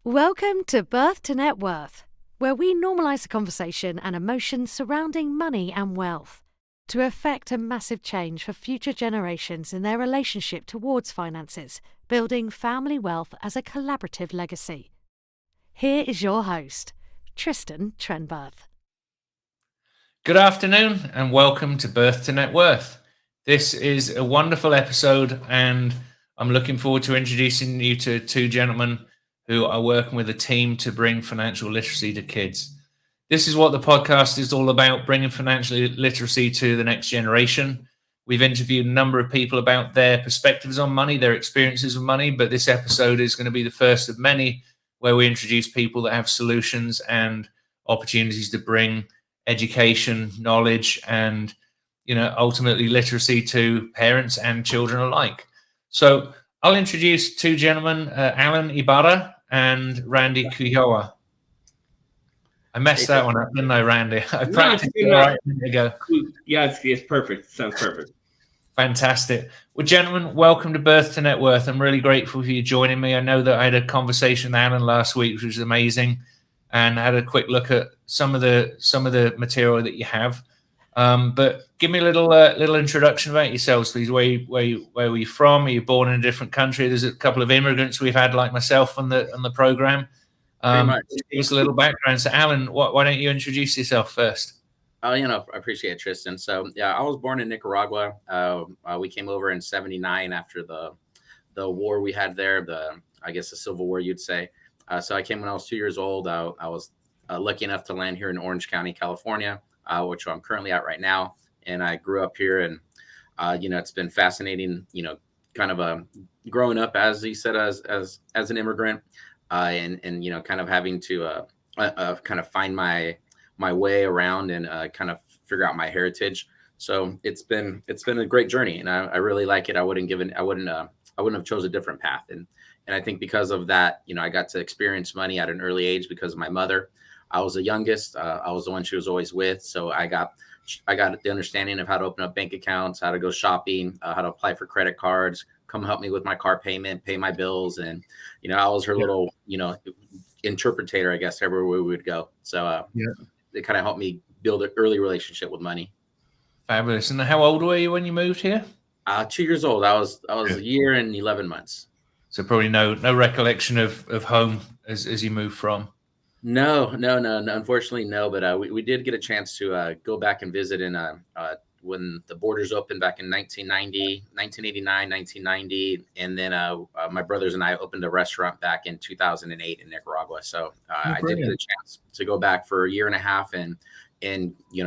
Welcome to Birth to Net Worth, where we normalise the conversation and emotions surrounding money and wealth to effect a massive change for future generations in their relationship towards finances, building family wealth as a collaborative legacy. Here is your host, Tristan Trenberth. Good afternoon and welcome to Birth to Net Worth. This is a wonderful episode and I'm looking forward to introducing you to two gentlemen who are working with a team to bring financial literacy to kids. This is what the podcast is all about, bringing financial literacy to the next generation. We've interviewed a number of people about their perspectives on money, their experiences with money, but this episode is going to be the first of many where we introduce people that have solutions and opportunities to bring education, knowledge, and ultimately literacy to parents and children alike. So I'll introduce two gentlemen, Allin Ybarra and Randy Kujawa. I messed that one up, didn't I, Randy? I practiced it right a minute ago. Yeah, it's perfect. Sounds perfect. Fantastic. Well, gentlemen, welcome to Birth to Net Worth. I'm really grateful for you joining me. I know that I had a conversation with Allin last week, which was amazing, and I had a quick look at some of the material that you have. But give me a little introduction about yourselves, please. Where were you from? Are you born in a different country? There's a couple of immigrants we've had, like myself, on the program. Give us a little background. So, Allin, why don't you introduce yourself first? I appreciate it, Tristan. So, yeah, I was born in Nicaragua. We came over in '79 after the war we had there. The Civil War, you'd say. So I came when I was 2 years old. I was lucky enough to land here in Orange County, California, which I'm currently at right now. And I grew up here, and it's been fascinating. Kind of growing up, as he said, as an immigrant, and kind of having to kind of find my way around and kind of figure out my heritage. So it's been a great journey, and I really like it. I wouldn't have chose a different path. And I think because of that, I got to experience money at an early age because of my mother. I was the youngest. I was the one she was always with. So I got the understanding of how to open up bank accounts, how to go shopping, how to apply for credit cards, come help me with my car payment, pay my bills. And, I was her little, interpreter, I guess, everywhere we would go. So it kind of helped me build an early relationship with money. Fabulous. And how old were you when you moved here? 2 years old. I was a year and 11 months. So probably no recollection of home as you moved from. No. Unfortunately, no. But we did get a chance to go back and visit in when the borders opened back in 1989, 1990. And then my brothers and I opened a restaurant back in 2008 in Nicaragua. So I did get a chance to go back for a year and a half and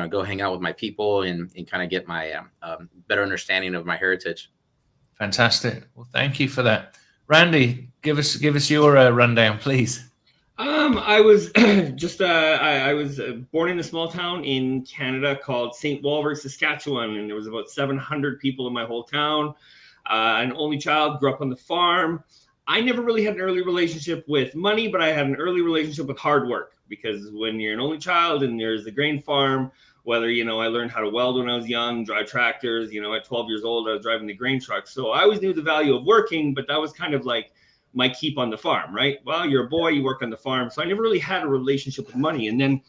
go hang out with my people and kind of get my better understanding of my heritage. Fantastic. Well, thank you for that. Randy, give us your rundown, please. I was I was born in a small town in Canada called St. Walburge, Saskatchewan, and there was about 700 people in my whole town. An only child, grew up on the farm. I never really had an early relationship with money, but I had an early relationship with hard work, because when you're an only child and there's the grain farm, whether, I learned how to weld when I was young, drive tractors, at 12 years old, I was driving the grain truck. So I always knew the value of working, but that was kind of like my keep on the farm, right? Well, you're a boy, you work on the farm. So I never really had a relationship with money. And then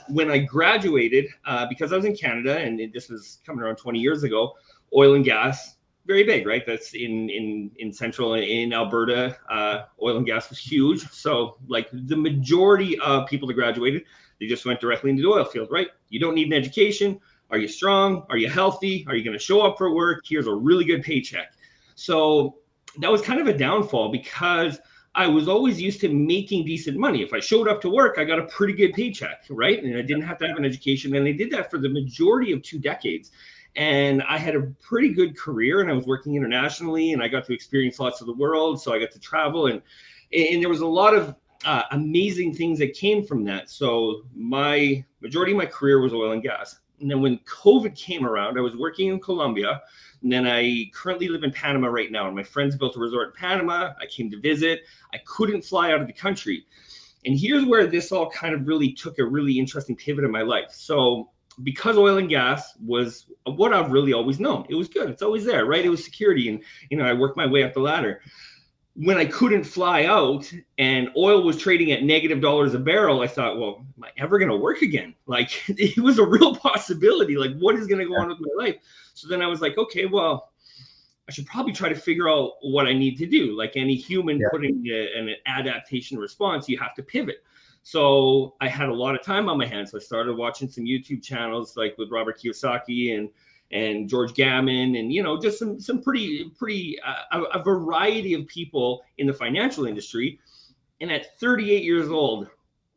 when I graduated, because I was in Canada, and this was coming around 20 years ago, oil and gas, very big, right? That's in central, in Alberta, oil and gas was huge. So like the majority of people that graduated, they just went directly into the oil field, right? You don't need an education. Are you strong? Are you healthy? Are you going to show up for work? Here's a really good paycheck. So that was kind of a downfall, because I was always used to making decent money. If I showed up to work, I got a pretty good paycheck, right? And I didn't have to have an education. And I did that for the majority of 2 decades. And I had a pretty good career, and I was working internationally, and I got to experience lots of the world. So I got to travel, and there was a lot of amazing things that came from that. So my majority of my career was oil and gas. And then when COVID came around, I was working in Colombia, and then I currently live in Panama right now. And my friends built a resort in Panama. I came to visit. I couldn't fly out of the country. And here's where this all kind of really took a really interesting pivot in my life. So because oil and gas was what I've really always known, it was good. It's always there, right? It was security. And, I worked my way up the ladder. when I couldn't fly out and oil was trading at $- a barrel, I thought, well, am I ever going to work again? Like, it was a real possibility. Like, what is going to go on with my life? So then I was like, okay, well, I should probably try to figure out what I need to do. Like any human putting an adaptation response, you have to pivot. So I had a lot of time on my hands. So I started watching some YouTube channels like with Robert Kiyosaki and George Gammon, and just some pretty a variety of people in the financial industry. And at 38 years old,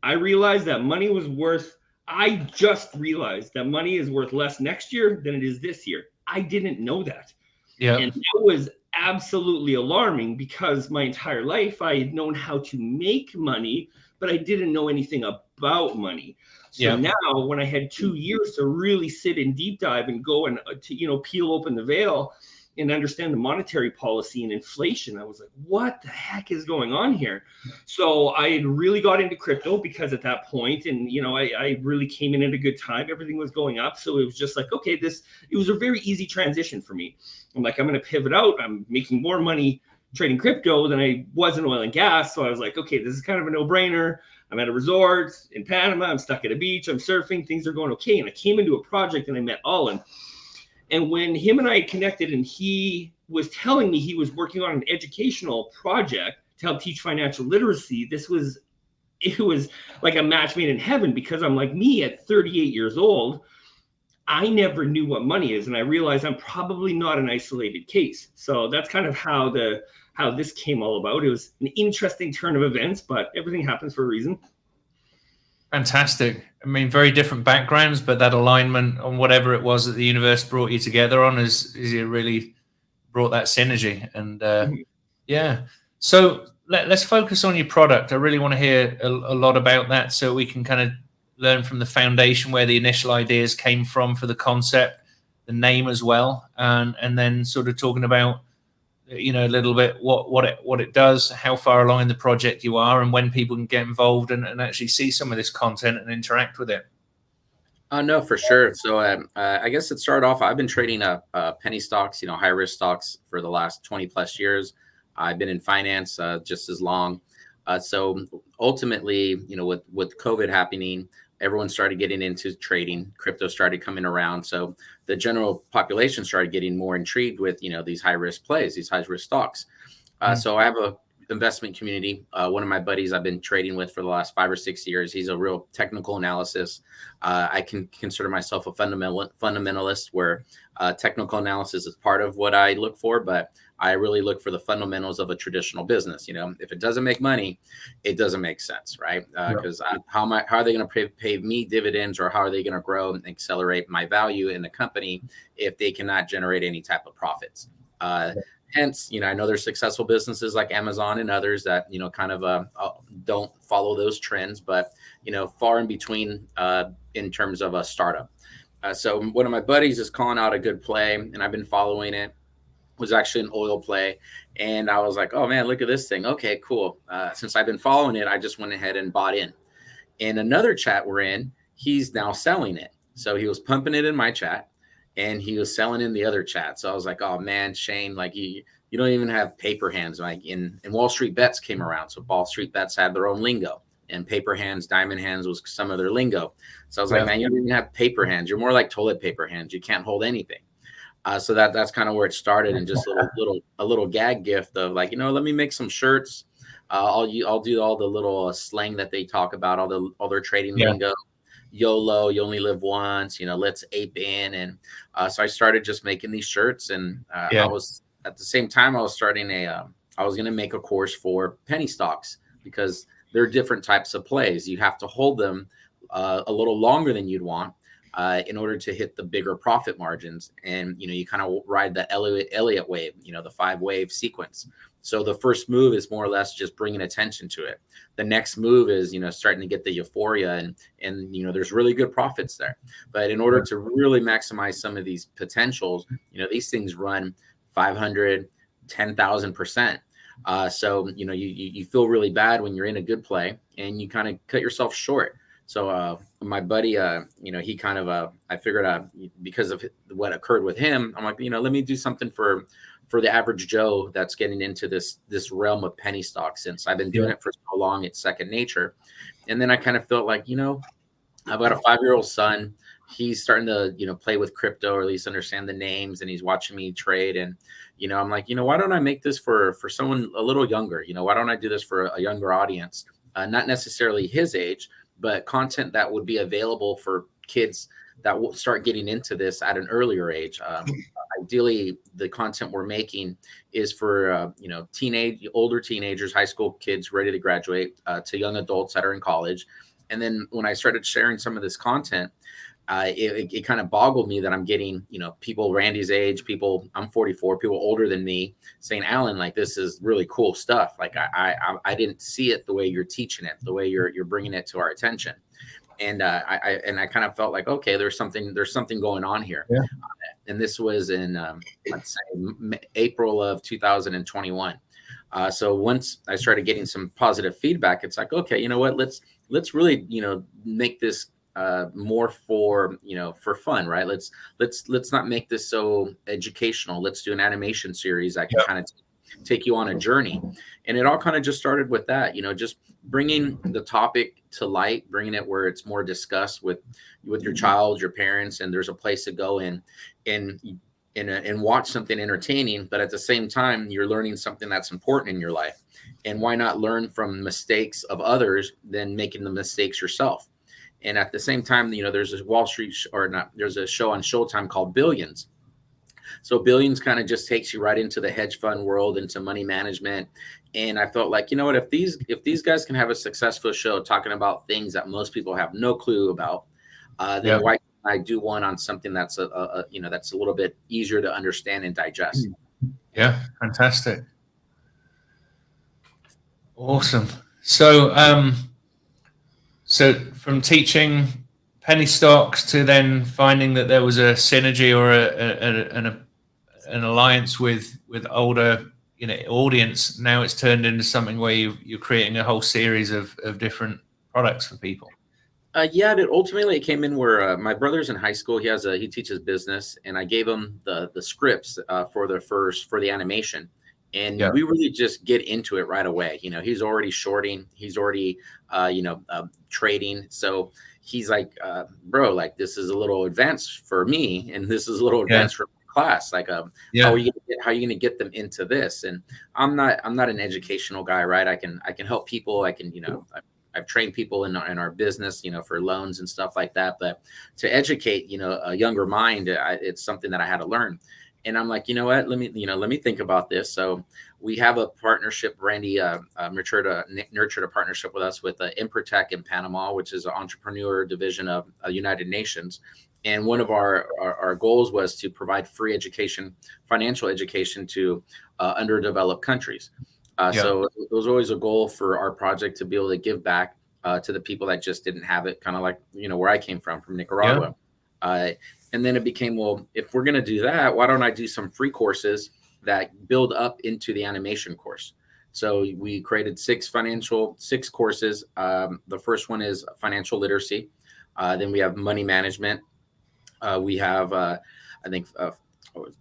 I realized that money was worth. I just realized that money is worth less next year than it is this year. I didn't know that. Yeah. And that was absolutely alarming because my entire life I had known how to make money, but I didn't know anything about money. So now when I had 2 years to really sit in deep dive and go and to, peel open the veil and understand the monetary policy and inflation, I was like, what the heck is going on here? So I had really got into crypto because at that point, and I really came in at a good time. Everything was going up. So it was just like, okay, it was a very easy transition for me. I'm like, I'm going to pivot out. I'm making more money trading crypto than I was in oil and gas. So I was like, okay, this is kind of a no-brainer. I'm at a resort in Panama. I'm stuck at a beach. I'm surfing. Things are going okay. And I came into a project and I met Allin. And when him and I connected and he was telling me he was working on an educational project to help teach financial literacy, it was like a match made in heaven, because I'm like, me at 38 years old, I never knew what money is. And I realized I'm probably not an isolated case. So that's kind of how this came all about. It was an interesting turn of events, but everything happens for a reason. Fantastic. I mean, very different backgrounds, but that alignment on whatever it was that the universe brought you together on is it really brought that synergy. And so let's focus on your product. I really want to hear a lot about that, so we can kind of learn from the foundation where the initial ideas came from for the concept, the name as well, and then sort of talking about a little bit what it does, how far along in the project you are, and when people can get involved and actually see some of this content and interact with it. No, for sure. So I guess it started off, I've been trading penny stocks, high risk stocks for the last 20 plus years. I've been in finance just as long. So ultimately, with COVID happening, everyone started getting into trading. Crypto started coming around. So the general population started getting more intrigued with, these high risk plays, these high risk stocks. So I have a investment community. One of my buddies I've been trading with for the last 5 or 6 years. He's a real technical analysis. I can consider myself a fundamentalist, where technical analysis is part of what I look for, but I really look for the fundamentals of a traditional business. If it doesn't make money, it doesn't make sense, right? Because how are they going to pay me dividends, or how are they going to grow and accelerate my value in the company if they cannot generate any type of profits? Hence, I know there's successful businesses like Amazon and others that, kind of don't follow those trends, but, far in between in terms of a startup. So one of my buddies is calling out a good play, and I've been following it. Was actually an oil play, and I was like, oh man, look at this thing. Okay, cool. Since I've been following it, I just went ahead and bought in. In another chat we're in, he's now selling it. So he was pumping it in my chat, and he was selling in the other chat. So I was like, oh man, Shane, like you don't even have paper hands. Like in Wall Street Bets came around. So Wall Street Bets had their own lingo, and paper hands, diamond hands was some of their lingo. So I was like, man, you don't even have paper hands. You're more like toilet paper hands. You can't hold anything. So that's kind of where it started, and just a little gag gift of like, let me make some shirts. I'll do all the little slang that they talk about, all their trading lingo. YOLO, you only live once, let's ape in. And so I started just making these shirts, and I was at the same time I was starting I was going to make a course for penny stocks, because there are different types of plays. You have to hold them a little longer than you'd want in order to hit the bigger profit margins. And, you kind of ride the Elliott wave, the 5-wave sequence. So the first move is more or less just bringing attention to it. The next move is, starting to get the euphoria, and there's really good profits there. But in order to really maximize some of these potentials, these things run 500, 10,000%. So, you feel really bad when you're in a good play and you kind of cut yourself short. So my buddy, he kind of, I figured out because of what occurred with him, I'm like, let me do something for the average Joe that's getting into this realm of penny stock, since I've been doing it for so long, it's second nature. And then I kind of felt like, I've got a 5-year-old son. He's starting to, play with crypto, or at least understand the names, and he's watching me trade. And, I'm like, why don't I make this for someone a little younger? Why don't I do this for a younger audience? Not necessarily his age, but content that would be available for kids that will start getting into this at an earlier age. Ideally, the content we're making is for, older teenagers, high school kids ready to graduate, to young adults that are in college. And then when I started sharing some of this content, it kind of boggled me that I'm getting, people Randy's age, I'm 44, people older than me saying, Allin, like, this is really cool stuff. Like, I didn't see it the way you're teaching it, the way you're bringing it to our attention. And I kind of felt like, okay, there's something going on here. Yeah. And this was in, let's say, April of 2021. So once I started getting some positive feedback, it's like, okay, you know what, let's really, make this more for fun, right? Let's not make this so educational. Let's do an animation series that can kind of take you on a journey. And it all kind of just started with that, just bringing the topic to light, bringing it where it's more discussed with your child, your parents, and there's a place to go in and watch something entertaining, but at the same time, you're learning something that's important in your life. And why not learn from mistakes of others than making the mistakes yourself? And at the same time, there's a there's a show on Showtime called Billions. So Billions kind of just takes you right into the hedge fund world, into money management. And I felt like, what, if these guys can have a successful show talking about things that most people have no clue about, then why can't I do one on something that's that's a little bit easier to understand and digest? Yeah, fantastic. Awesome. So so from teaching penny stocks to then finding that there was a synergy or an alliance with older audience, now it's turned into something where you're creating a whole series of different products for people. Ultimately it came in where my brother's in high school. He teaches business, and I gave him the scripts for the animation. And we really just get into it right away. He's already shorting. He's already, trading. So he's like, bro, like, this is a little advanced for me, and this is a little advanced for my class. Like, how are you gonna get them into this? And I'm not an educational guy, right? I can help people. I can, I've trained people in our business, for loans and stuff like that. But to educate, a younger mind, it's something that I had to learn. And I'm like, what? Let me think about this. So we have a partnership. Randy nurtured a partnership with us with Improtech in Panama, which is an entrepreneur division of United Nations. And one of our goals was to provide free education, financial education to underdeveloped countries. So it was always a goal for our project to be able to give back to the people that just didn't have it, kind of like, where I came from Nicaragua. And then it became, well, if we're going to do that, why don't I do some free courses that build up into the animation course? So we created 6 courses. The first one is financial literacy. Then we have money management. We have, I think,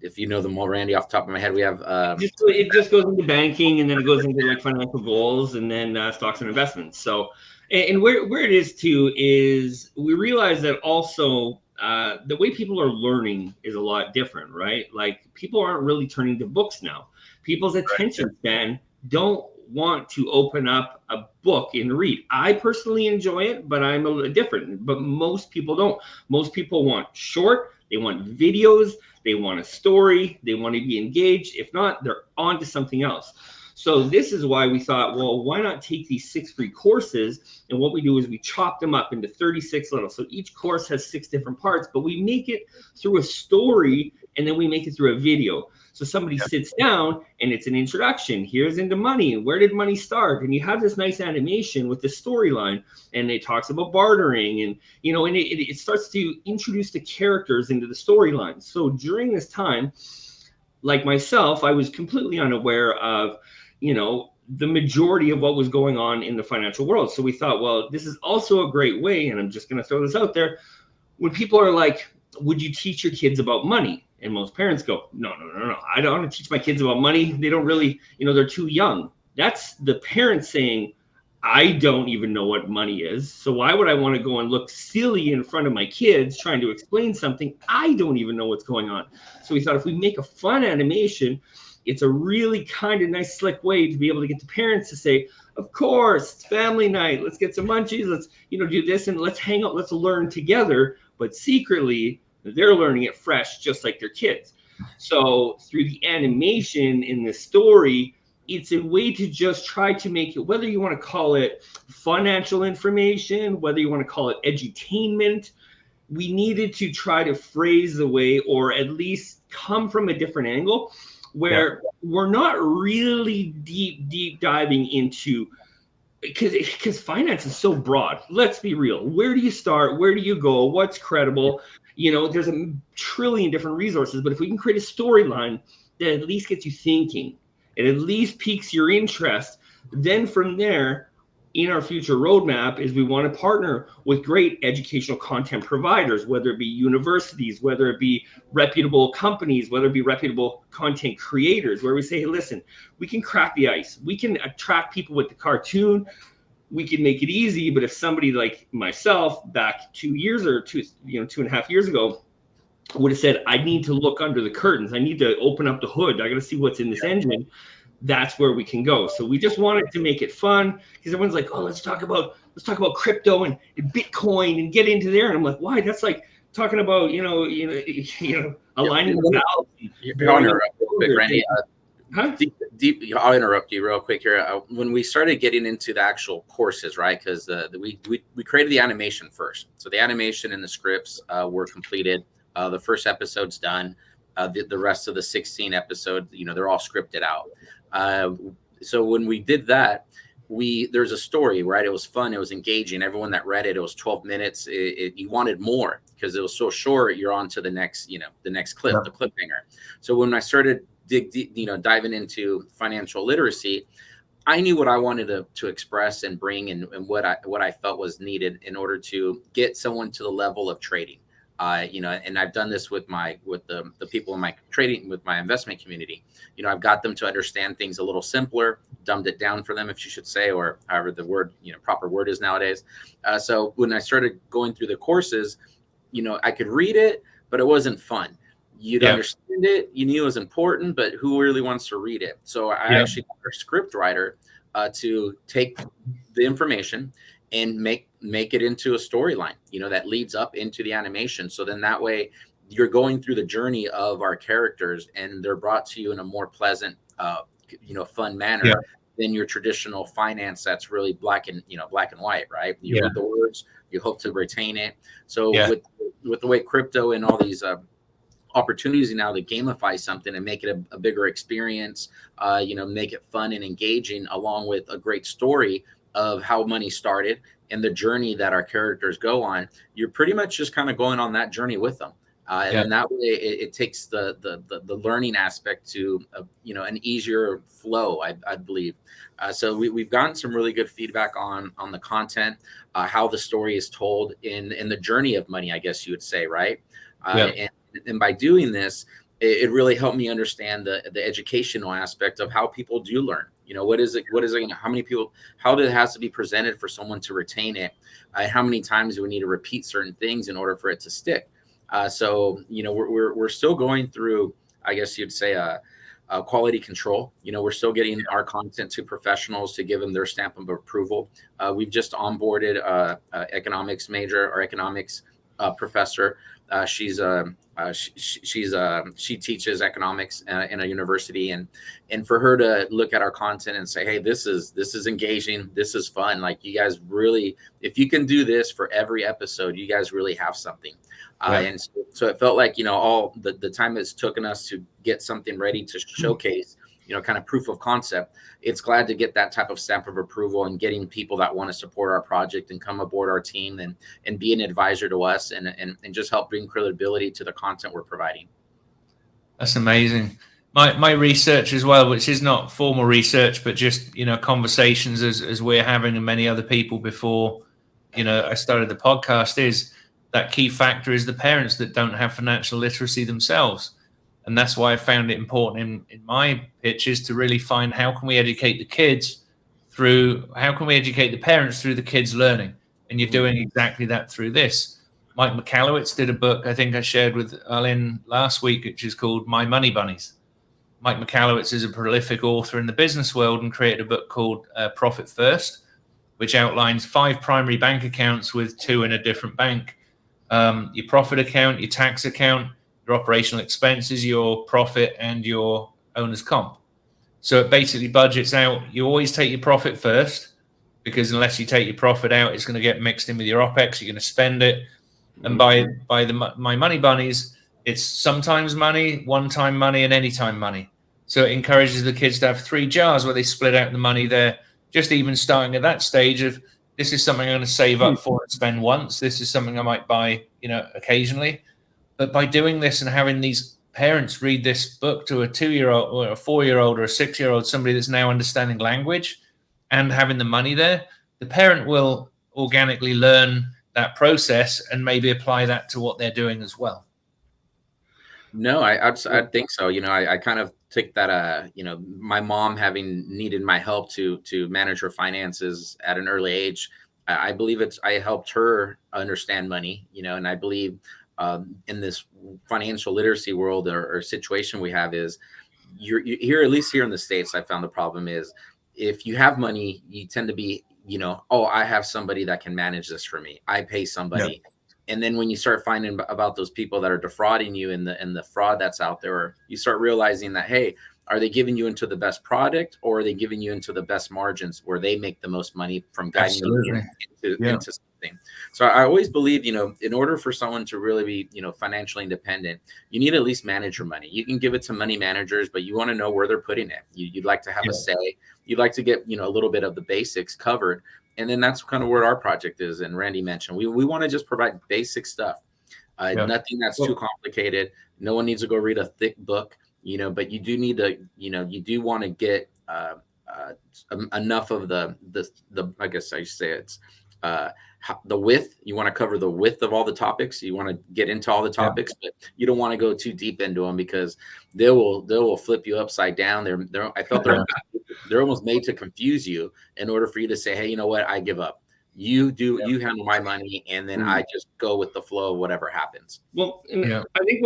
if you know them all, Randy, off the top of my head, we have. It just goes into banking, and then it goes into like financial goals, and then stocks and investments. So, and where it is too is we realize that also. The way people are learning is a lot different, right? Like, people aren't really turning to books now. People's attention span don't want to open up a book and read. I personally enjoy it, but I'm a little different. But most people don't. Most people want short. They want videos. They want a story. They want to be engaged. If not, they're on to something else. So this is why we thought, well, why not take these 6 free courses? And what we do is we chop them up into 36 levels. So each course has 6 different parts, but we make it through a story, and then we make it through a video. So somebody sits down, and it's an introduction. Here's into money. Where did money start? And you have this nice animation with the storyline, and it talks about bartering, and and it starts to introduce the characters into the storyline. So during this time, like myself, I was completely unaware of the majority of what was going on in the financial world. So we thought, well, this is also a great way, and I'm just going to throw this out there. When people are like, would you teach your kids about money? And most parents go, no. I don't want to teach my kids about money. They don't really, they're too young. That's the parents saying, I don't even know what money is. So why would I want to go and look silly in front of my kids trying to explain something I don't even know what's going on? So we thought if we make a fun animation, it's a really kind of nice, slick way to be able to get the parents to say, of course, it's family night. Let's get some munchies. Let's, do this and let's hang out. Let's learn together. But secretly, they're learning it fresh, just like their kids. So through the animation in the story, it's a way to just try to make it, whether you want to call it financial information, whether you want to call it edutainment, we needed to try to phrase the way, or at least come from a different angle where we're not really deep diving into, because finance is so broad. Let's be real. Where do you start? Where do you go? What's credible? There's a trillion different resources, but if we can create a storyline that at least gets you thinking, it at least piques your interest, then from there, in our future roadmap is we want to partner with great educational content providers, whether it be universities, whether it be reputable companies, whether it be reputable content creators, where we say, hey, listen, we can crack the ice. We can attract people with the cartoon. We can make it easy. But if somebody like myself back 2 years or 2.5 years ago would have said, I need to look under the curtains, I need to open up the hood, I got to see what's in this engine, that's where we can go. So we just wanted to make it fun, because everyone's like, oh, let's talk about crypto and Bitcoin and get into there. And I'm like, why? That's like talking about, aligning the valves. I'll interrupt real quick, Randy. I'll interrupt you real quick here. When we started getting into the actual courses, right? Because we created the animation first. So the animation and the scripts were completed. The first episode's done. The rest of the 16 episodes, they're all scripted out. So when we did that, there's a story, right? It was fun. It was engaging. Everyone that read it, it was 12 minutes. You wanted more because it was so short. You're on to the next, the next clip, the cliffhanger. So when I started diving into financial literacy, I knew what I wanted to express and bring, and what I felt was needed in order to get someone to the level of trading. And I've done this with the people in my trading, with my investment community. I've got them to understand things a little simpler, dumbed it down for them, if you should say, or however the word, proper word is nowadays. So when I started going through the courses, I could read it, but it wasn't fun. You'd understand it. You knew it was important, but who really wants to read it? So I actually got a script writer to take the information and make it into a storyline, that leads up into the animation. So then that way you're going through the journey of our characters, and they're brought to you in a more pleasant, fun manner than your traditional finance that's really black and white, right? You read the words, you hope to retain it. So with the way crypto and all these opportunities now to gamify something and make it a bigger experience, make it fun and engaging, along with a great story of how money started and the journey that our characters go on, you're pretty much just kind of going on that journey with them. And that way it takes the learning aspect to, an easier flow, I believe. So we've gotten some really good feedback on the content, how the story is told in the journey of money, I guess you would say, right? And by doing this, it really helped me understand the educational aspect of how people do learn. What is it? How many people, how it has to be presented for someone to retain it? How many times do we need to repeat certain things in order for it to stick? So we're still going through, I guess you'd say, a quality control. We're still getting our content to professionals to give them their stamp of approval. We've just onboarded a economics major or economics professor. She teaches economics in a university, and for her to look at our content and say, hey, this is engaging, this is fun. Like, you guys really, if you can do this for every episode, you guys really have something. And so it felt like, all the time it's taken us to get something ready to showcase, kind of proof of concept. It's glad to get that type of stamp of approval and getting people that want to support our project and come aboard our team and be an advisor to us and just help bring credibility to the content we're providing. That's amazing. my research as well, which is not formal research, but just, you know, conversations as we're having and many other people before, you know, I started the podcast, is that key factor is the parents that don't have financial literacy themselves. And that's why I found it important in my pitches to really find how can we educate the kids through, how can we educate the parents through the kids learning? And you're doing exactly that through this. Mike Michalowicz did a book I think I shared with Allin last week, which is called My Money Bunnies. Mike Michalowicz is a prolific author in the business world and created a book called Profit First, which outlines 5 primary bank accounts with 2 in a different bank. Your profit account, your tax account, your operational expenses, your profit, and your owner's comp. So it basically budgets out. You always take your profit first, because unless you take your profit out, it's going to get mixed in with your OPEX. You're going to spend it. And by the My Money Bunnies, it's sometimes money, one-time money, and anytime money. So it encourages the kids to have 3 jars where they split out the money there, just even starting at that stage of, this is something I'm going to save up for and spend once. This is something I might buy, you know, occasionally. But by doing this and having these parents read this book to a 2-year-old or a 4-year-old or a 6-year-old, somebody that's now understanding language and having the money there, the parent will organically learn that process and maybe apply that to what they're doing as well. No, I think so. You know, I kind of took that, you know, my mom having needed my help to manage her finances at an early age. I believe I helped her understand money, you know, and I believe in this financial literacy world or situation we have is you're here, at least here in the States, I found the problem is if you have money, you tend to be, you know, oh, I have somebody that can manage this for me. I pay somebody. Yeah. And then when you start finding about those people that are defrauding you and the fraud that's out there, you start realizing that, hey, are they giving you into the best product, or are they giving you into the best margins where they make the most money from guiding you into something? So I always believe, you know, in order for someone to really be, you know, financially independent, you need to at least manage your money. You can give it to money managers, but you want to know where they're putting it. You'd like to have a say. You'd like to get, you know, a little bit of the basics covered. And then that's kind of where our project is. And Randy mentioned, we want to just provide basic stuff, nothing that's too complicated. No one needs to go read a thick book, you know, but you do need to, you know, you do want to get enough of the, I guess I say it's the width. You want to cover the width of all the topics. You want to get into all the topics, but you don't want to go too deep into them because they will flip you upside down. I felt they're almost made to confuse you in order for you to say, hey, you know what? I give up. You handle my money, and then I just go with the flow of whatever happens. Well, I think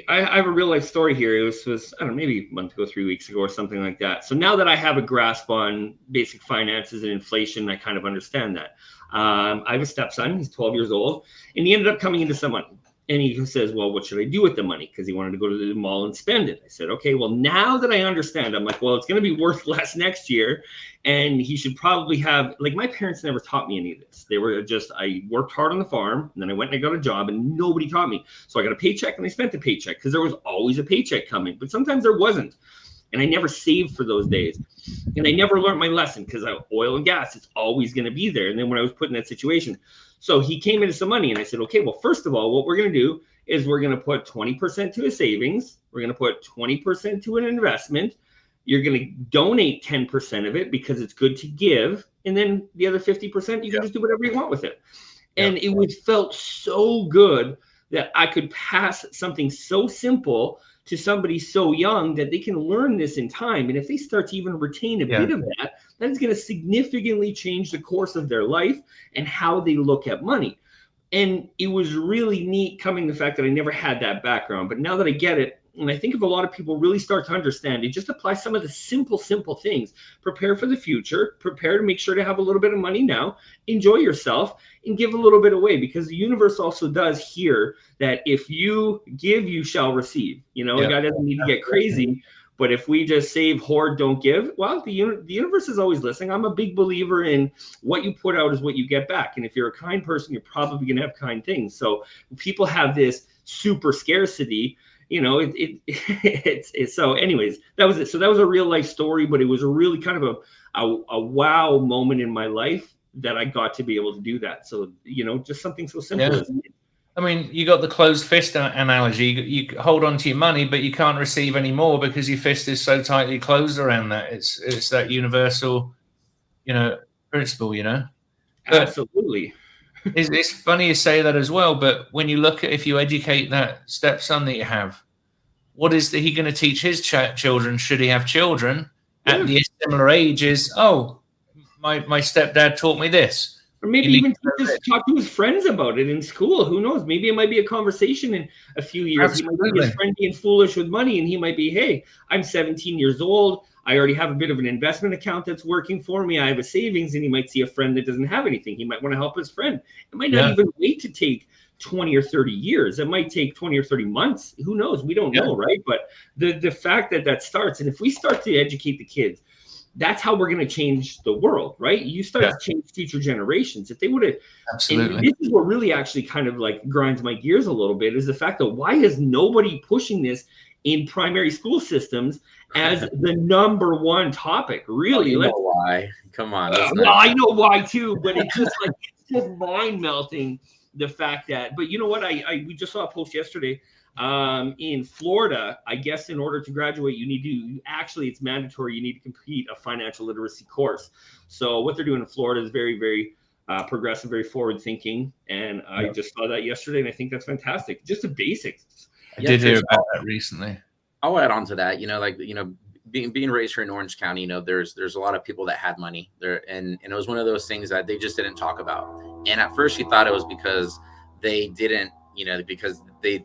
I have a real life story here. It was I don't know, maybe a month ago, 3 weeks ago, or something like that. So now that I have a grasp on basic finances and inflation, I kind of understand that. I have a stepson. He's 12 years old, and he ended up coming into some money. And he says, well, what should I do with the money? Because he wanted to go to the mall and spend it. I said, okay, well, now that I understand, I'm like, well, it's going to be worth less next year. And he should probably have, like, my parents never taught me any of this. They were just, I worked hard on the farm, and then I went and I got a job, and nobody taught me. So I got a paycheck, and I spent the paycheck because there was always a paycheck coming. But sometimes there wasn't. And I never saved for those days. And I never learned my lesson because oil and gas, it's always going to be there. And then when I was put in that situation, so he came into some money, and I said, okay, well, first of all, what we're going to do is we're going to put 20% to a savings. We're going to put 20% to an investment. You're going to donate 10% of it because it's good to give. And then the other 50%, you can just do whatever you want with it. And it felt so good that I could pass something so simple to somebody so young that they can learn this in time. And if they start to even retain a bit of that, that is going to significantly change the course of their life and how they look at money. And it was really neat coming the fact that I never had that background. But now that I get it, and I think if a lot of people really start to understand it, just apply some of the simple things. Prepare for the future. Prepare to make sure to have a little bit of money now. Enjoy yourself and give a little bit away, because the universe also does hear that if you give, you shall receive. You know, a guy doesn't need to get crazy. But if we just save, hoard, don't give, well, the universe is always listening. I'm a big believer in what you put out is what you get back. And if you're a kind person, you're probably going to have kind things. So people have this super scarcity. You know, it's so anyways, that was it. So that was a real life story, but it was a really kind of a wow moment in my life that I got to be able to do that. So, you know, just something so simple as I mean, you got the closed fist analogy. You hold on to your money, but you can't receive any more because your fist is so tightly closed around that. It's that universal, principle, But Absolutely. it's funny you say that as well. But when you look at, if you educate that stepson that you have, what is he going to teach his children? Should he have children at the similar ages? Oh, my stepdad taught me this. Or maybe You need even to know this. talk to his friends about it in school. Who knows? Maybe it might be a conversation in a few years. He might be his Absolutely. friend being foolish with money, and he might be, hey, I'm 17 years old. I already have a bit of an investment account that's working for me. I have a savings, and he might see a friend that doesn't have anything. He might want to help his friend. It might not Yeah. even wait to take 20 or 30 years. It might take 20 or 30 months. Who knows? We don't know, right? But the fact that starts, and if we start to educate the kids, that's how we're going to change the world, right? You start to change future generations. If they would have, Absolutely. and this is what really actually kind of like grinds my gears a little bit, is the fact that why is nobody pushing this in primary school systems as the number one topic? Really, you know why? Come on. Well, I know why too, but it's just like it's just mind melting the fact that. But you know what? We just saw a post yesterday. In Florida, I guess in order to graduate, it's mandatory. You need to complete a financial literacy course. So what they're doing in Florida is very, very progressive, very forward thinking. And I just saw that yesterday, and I think that's fantastic. Just the basics. I did hear about that recently. I'll add on to that. Being raised here in Orange County, there's a lot of people that had money there, and it was one of those things that they just didn't talk about. And at first, you thought it was because they didn't, because they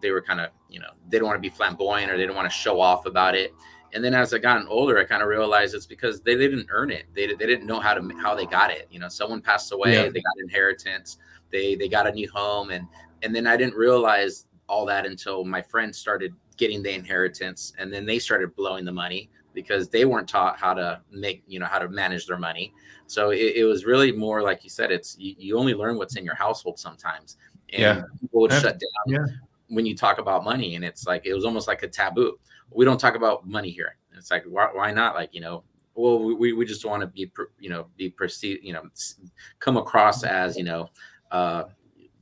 were kind of, they didn't want to be flamboyant or they didn't want to show off about it. And then as I gotten older, I kind of realized it's because they didn't earn it. They didn't know how they got it. Someone passed away, they got inheritance, they got a new home, and then I didn't realize all that until my friends started getting the inheritance, and then they started blowing the money because they weren't taught how to how to manage their money. So it was really more like you said, it's you only learn what's in your household sometimes, and people would shut down when you talk about money, and it's like it was almost like a taboo. We don't talk about money here. It's like why not? Like well, we just want to be perceived, come across as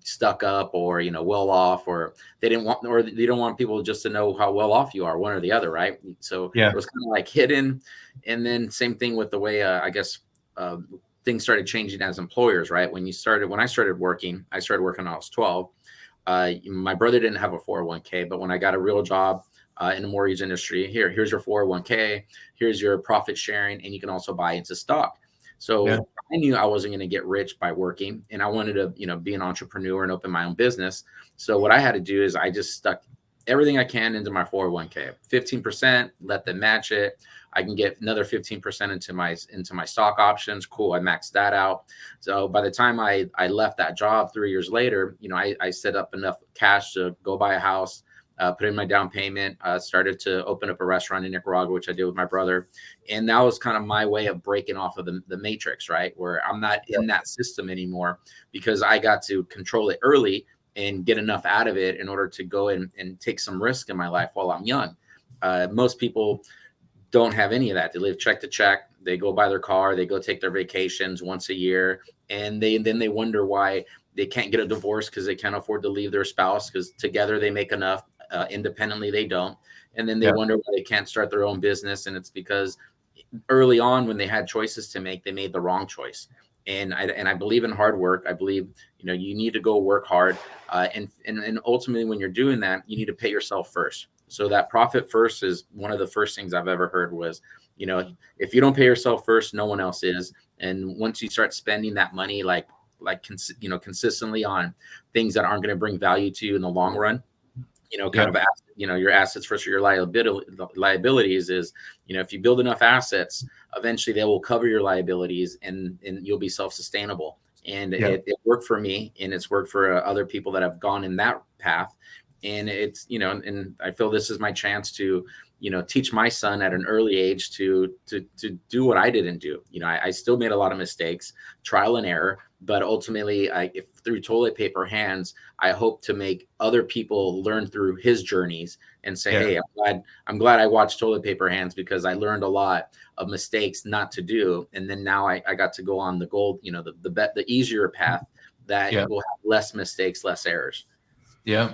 stuck up or well off, or they don't want people just to know how well off you are, one or the other, right? So it was kind of like hidden. And then same thing with the way things started changing as employers, right? When I started working when I was 12. My brother didn't have a 401k, but when I got a real job in the mortgage industry, here's your 401k, here's your profit sharing, and you can also buy into stock. So I knew I wasn't going to get rich by working, and I wanted to, be an entrepreneur and open my own business. So what I had to do is I just stuck everything I can into my 401k, 15%, let them match it. I can get another 15% into my stock options. Cool. I maxed that out. So by the time I left that job 3 years later, I set up enough cash to go buy a house, put in my down payment, started to open up a restaurant in Nicaragua, which I did with my brother. And that was kind of my way of breaking off of the matrix, right? Where I'm not in that system anymore because I got to control it early and get enough out of it in order to go and take some risk in my life while I'm young. Most people don't have any of that. They live check to check. They go buy their car. They go take their vacations once a year. And then they wonder why they can't get a divorce because they can't afford to leave their spouse because together they make enough. Independently, they don't. And then they wonder why they can't start their own business. And it's because early on when they had choices to make, they made the wrong choice. And I believe in hard work. I believe, you need to go work hard. And ultimately, when you're doing that, you need to pay yourself first. So that profit first is one of the first things I've ever heard was, if you don't pay yourself first, no one else is. And once you start spending that money, consistently on things that aren't going to bring value to you in the long run, your assets versus your liabilities is, if you build enough assets, eventually they will cover your liabilities and you'll be self-sustainable. And it worked for me, and it's worked for other people that have gone in that path. And it's, and I feel this is my chance to, teach my son at an early age to do what I didn't do. I still made a lot of mistakes, trial and error, but ultimately, if through Toilet Paper Hands, I hope to make other people learn through his journeys and say, hey, I'm glad I watched Toilet Paper Hands because I learned a lot of mistakes not to do. And then now I got to go on the gold, the easier path that will have less mistakes, less errors. Yeah.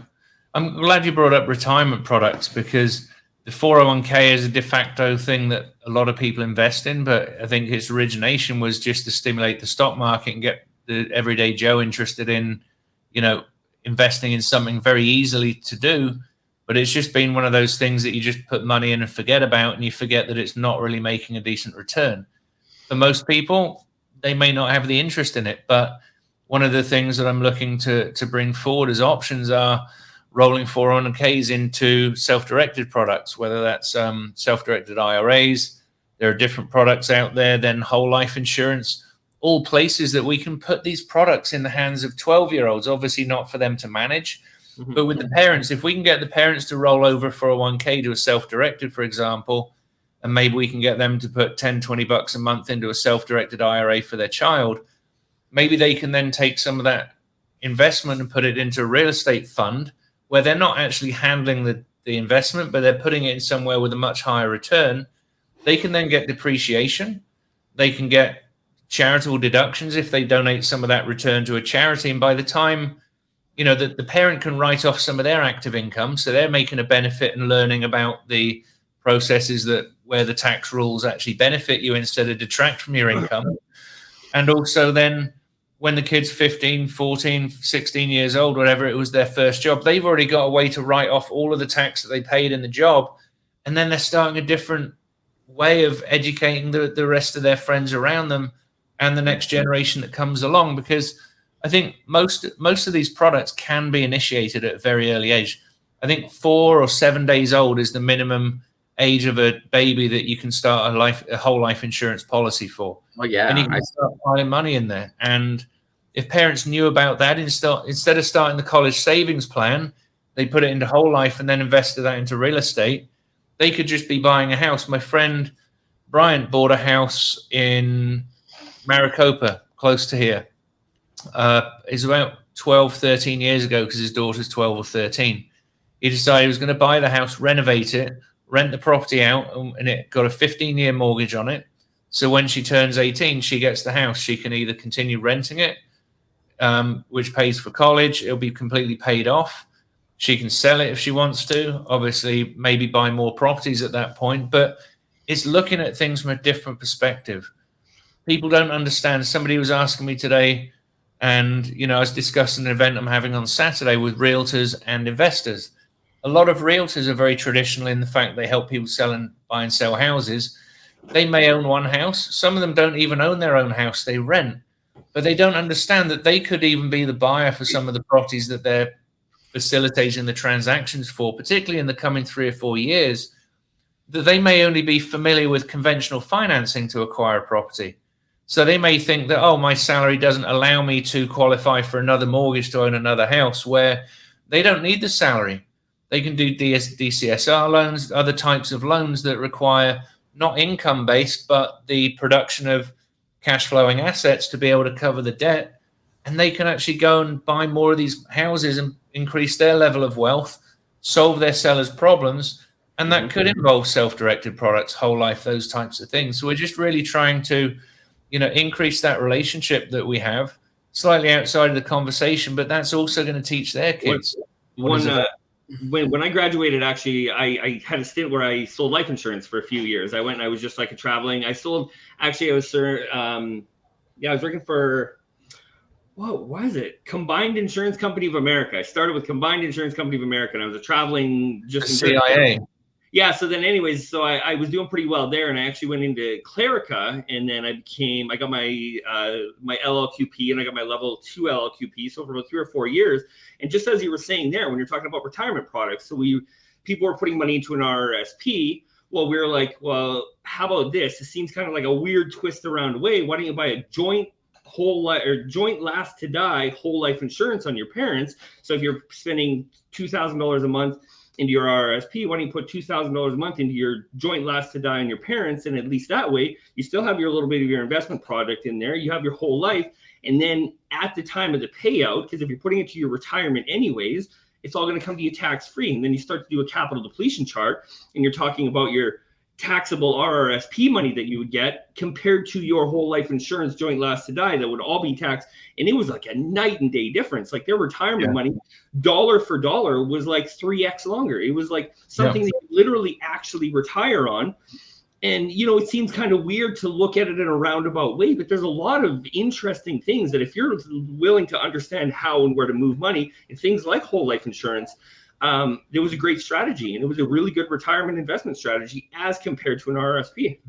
I'm glad you brought up retirement products, because the 401k is a de facto thing that a lot of people invest in, but I think its origination was just to stimulate the stock market and get the everyday Joe interested in, investing in something very easily to do. But it's just been one of those things that you just put money in and forget about, and you forget that it's not really making a decent return. For most people, they may not have the interest in it, but one of the things that I'm looking to bring forward as options are rolling 401ks into self-directed products, whether that's self-directed IRAs. There are different products out there, then whole life insurance, all places that we can put these products in the hands of 12-year-olds, obviously not for them to manage, but with the parents. If we can get the parents to roll over 401k to a self-directed, for example, and maybe we can get them to put 10, $20 a month into a self-directed IRA for their child, maybe they can then take some of that investment and put it into a real estate fund where they're not actually handling the investment, but they're putting it in somewhere with a much higher return. They can then get depreciation. They can get charitable deductions if they donate some of that return to a charity. And by the time, the parent can write off some of their active income, so they're making a benefit and learning about the processes where the tax rules actually benefit you instead of detract from your income. And also then when the kid's 15, 14, 16 years old, whatever, it was their first job, they've already got a way to write off all of the tax that they paid in the job. And then they're starting a different way of educating the rest of their friends around them and the next generation that comes along. Because I think most of these products can be initiated at a very early age. I think 4 or 7 days old is the minimum age of a baby that you can start a whole life insurance policy for. Well, yeah, and you can start piling money in there. And if parents knew about that, instead of starting the college savings plan, they put it into whole life and then invested that into real estate, they could just be buying a house. My friend Bryant bought a house in Maricopa, close to here. It's about 12, 13 years ago, because his daughter's 12 or 13. He decided he was going to buy the house, renovate it, rent the property out, and it got a 15-year mortgage on it. So when she turns 18, she gets the house. She can either continue renting it, which pays for college. It'll be completely paid off. She can sell it if she wants to, obviously, maybe buy more properties at that point. But it's looking at things from a different perspective. People don't understand. Somebody was asking me today, and I was discussing an event I'm having on Saturday with realtors and investors. A lot of realtors are very traditional in the fact they help people buy and sell houses. They may own one house. Some of them don't even own their own house. They rent. But they don't understand that they could even be the buyer for some of the properties that they're facilitating the transactions for, particularly in the coming 3 or 4 years, that they may only be familiar with conventional financing to acquire a property. So they may think that, my salary doesn't allow me to qualify for another mortgage to own another house, where they don't need the salary. They can do DCSR loans, other types of loans that require not income-based, but the production of cash-flowing assets to be able to cover the debt. And they can actually go and buy more of these houses and increase their level of wealth, solve their sellers' problems. And that could involve self-directed products, whole life, those types of things. So we're just really trying to, increase that relationship that we have, slightly outside of the conversation, but that's also going to teach their kids. When I graduated, actually, I had a stint where I sold life insurance for a few years. I went and I was just like I was working for, what is it? Combined Insurance Company of America. I started with Combined Insurance Company of America, and I was traveling just CIA. Yeah. So then anyways, I was doing pretty well there, and I actually went into Clerica, and then I got my my LLQP, and I got my level 2 LLQP. So for about 3 or 4 years. And just as you were saying there, when you're talking about retirement products, so people were putting money into an RRSP. Well, we were like, well, how about this? It seems kind of like a weird twist around way. Why don't you buy a joint last to die whole life insurance on your parents? So if you're spending $2,000 a month into your RRSP, why don't you put $2,000 a month into your joint last to die on your parents? And at least that way, you still have your little bit of your investment product in there. You have your whole life. And then at the time of the payout, because if you're putting it to your retirement anyways, it's all going to come to you tax-free. And then you start to do a capital depletion chart, and you're talking about your taxable RRSP money that you would get compared to your whole life insurance joint last to die that would all be taxed. And it was like a night and day difference. Like their retirement money, dollar for dollar, was like 3x longer. It was like something that you literally actually retire on. And, you know, it seems kind of weird to look at it in a roundabout way, but there's a lot of interesting things that if you're willing to understand how and where to move money and things like whole life insurance, there was a great strategy, and it was a really good retirement investment strategy as compared to an RRSP.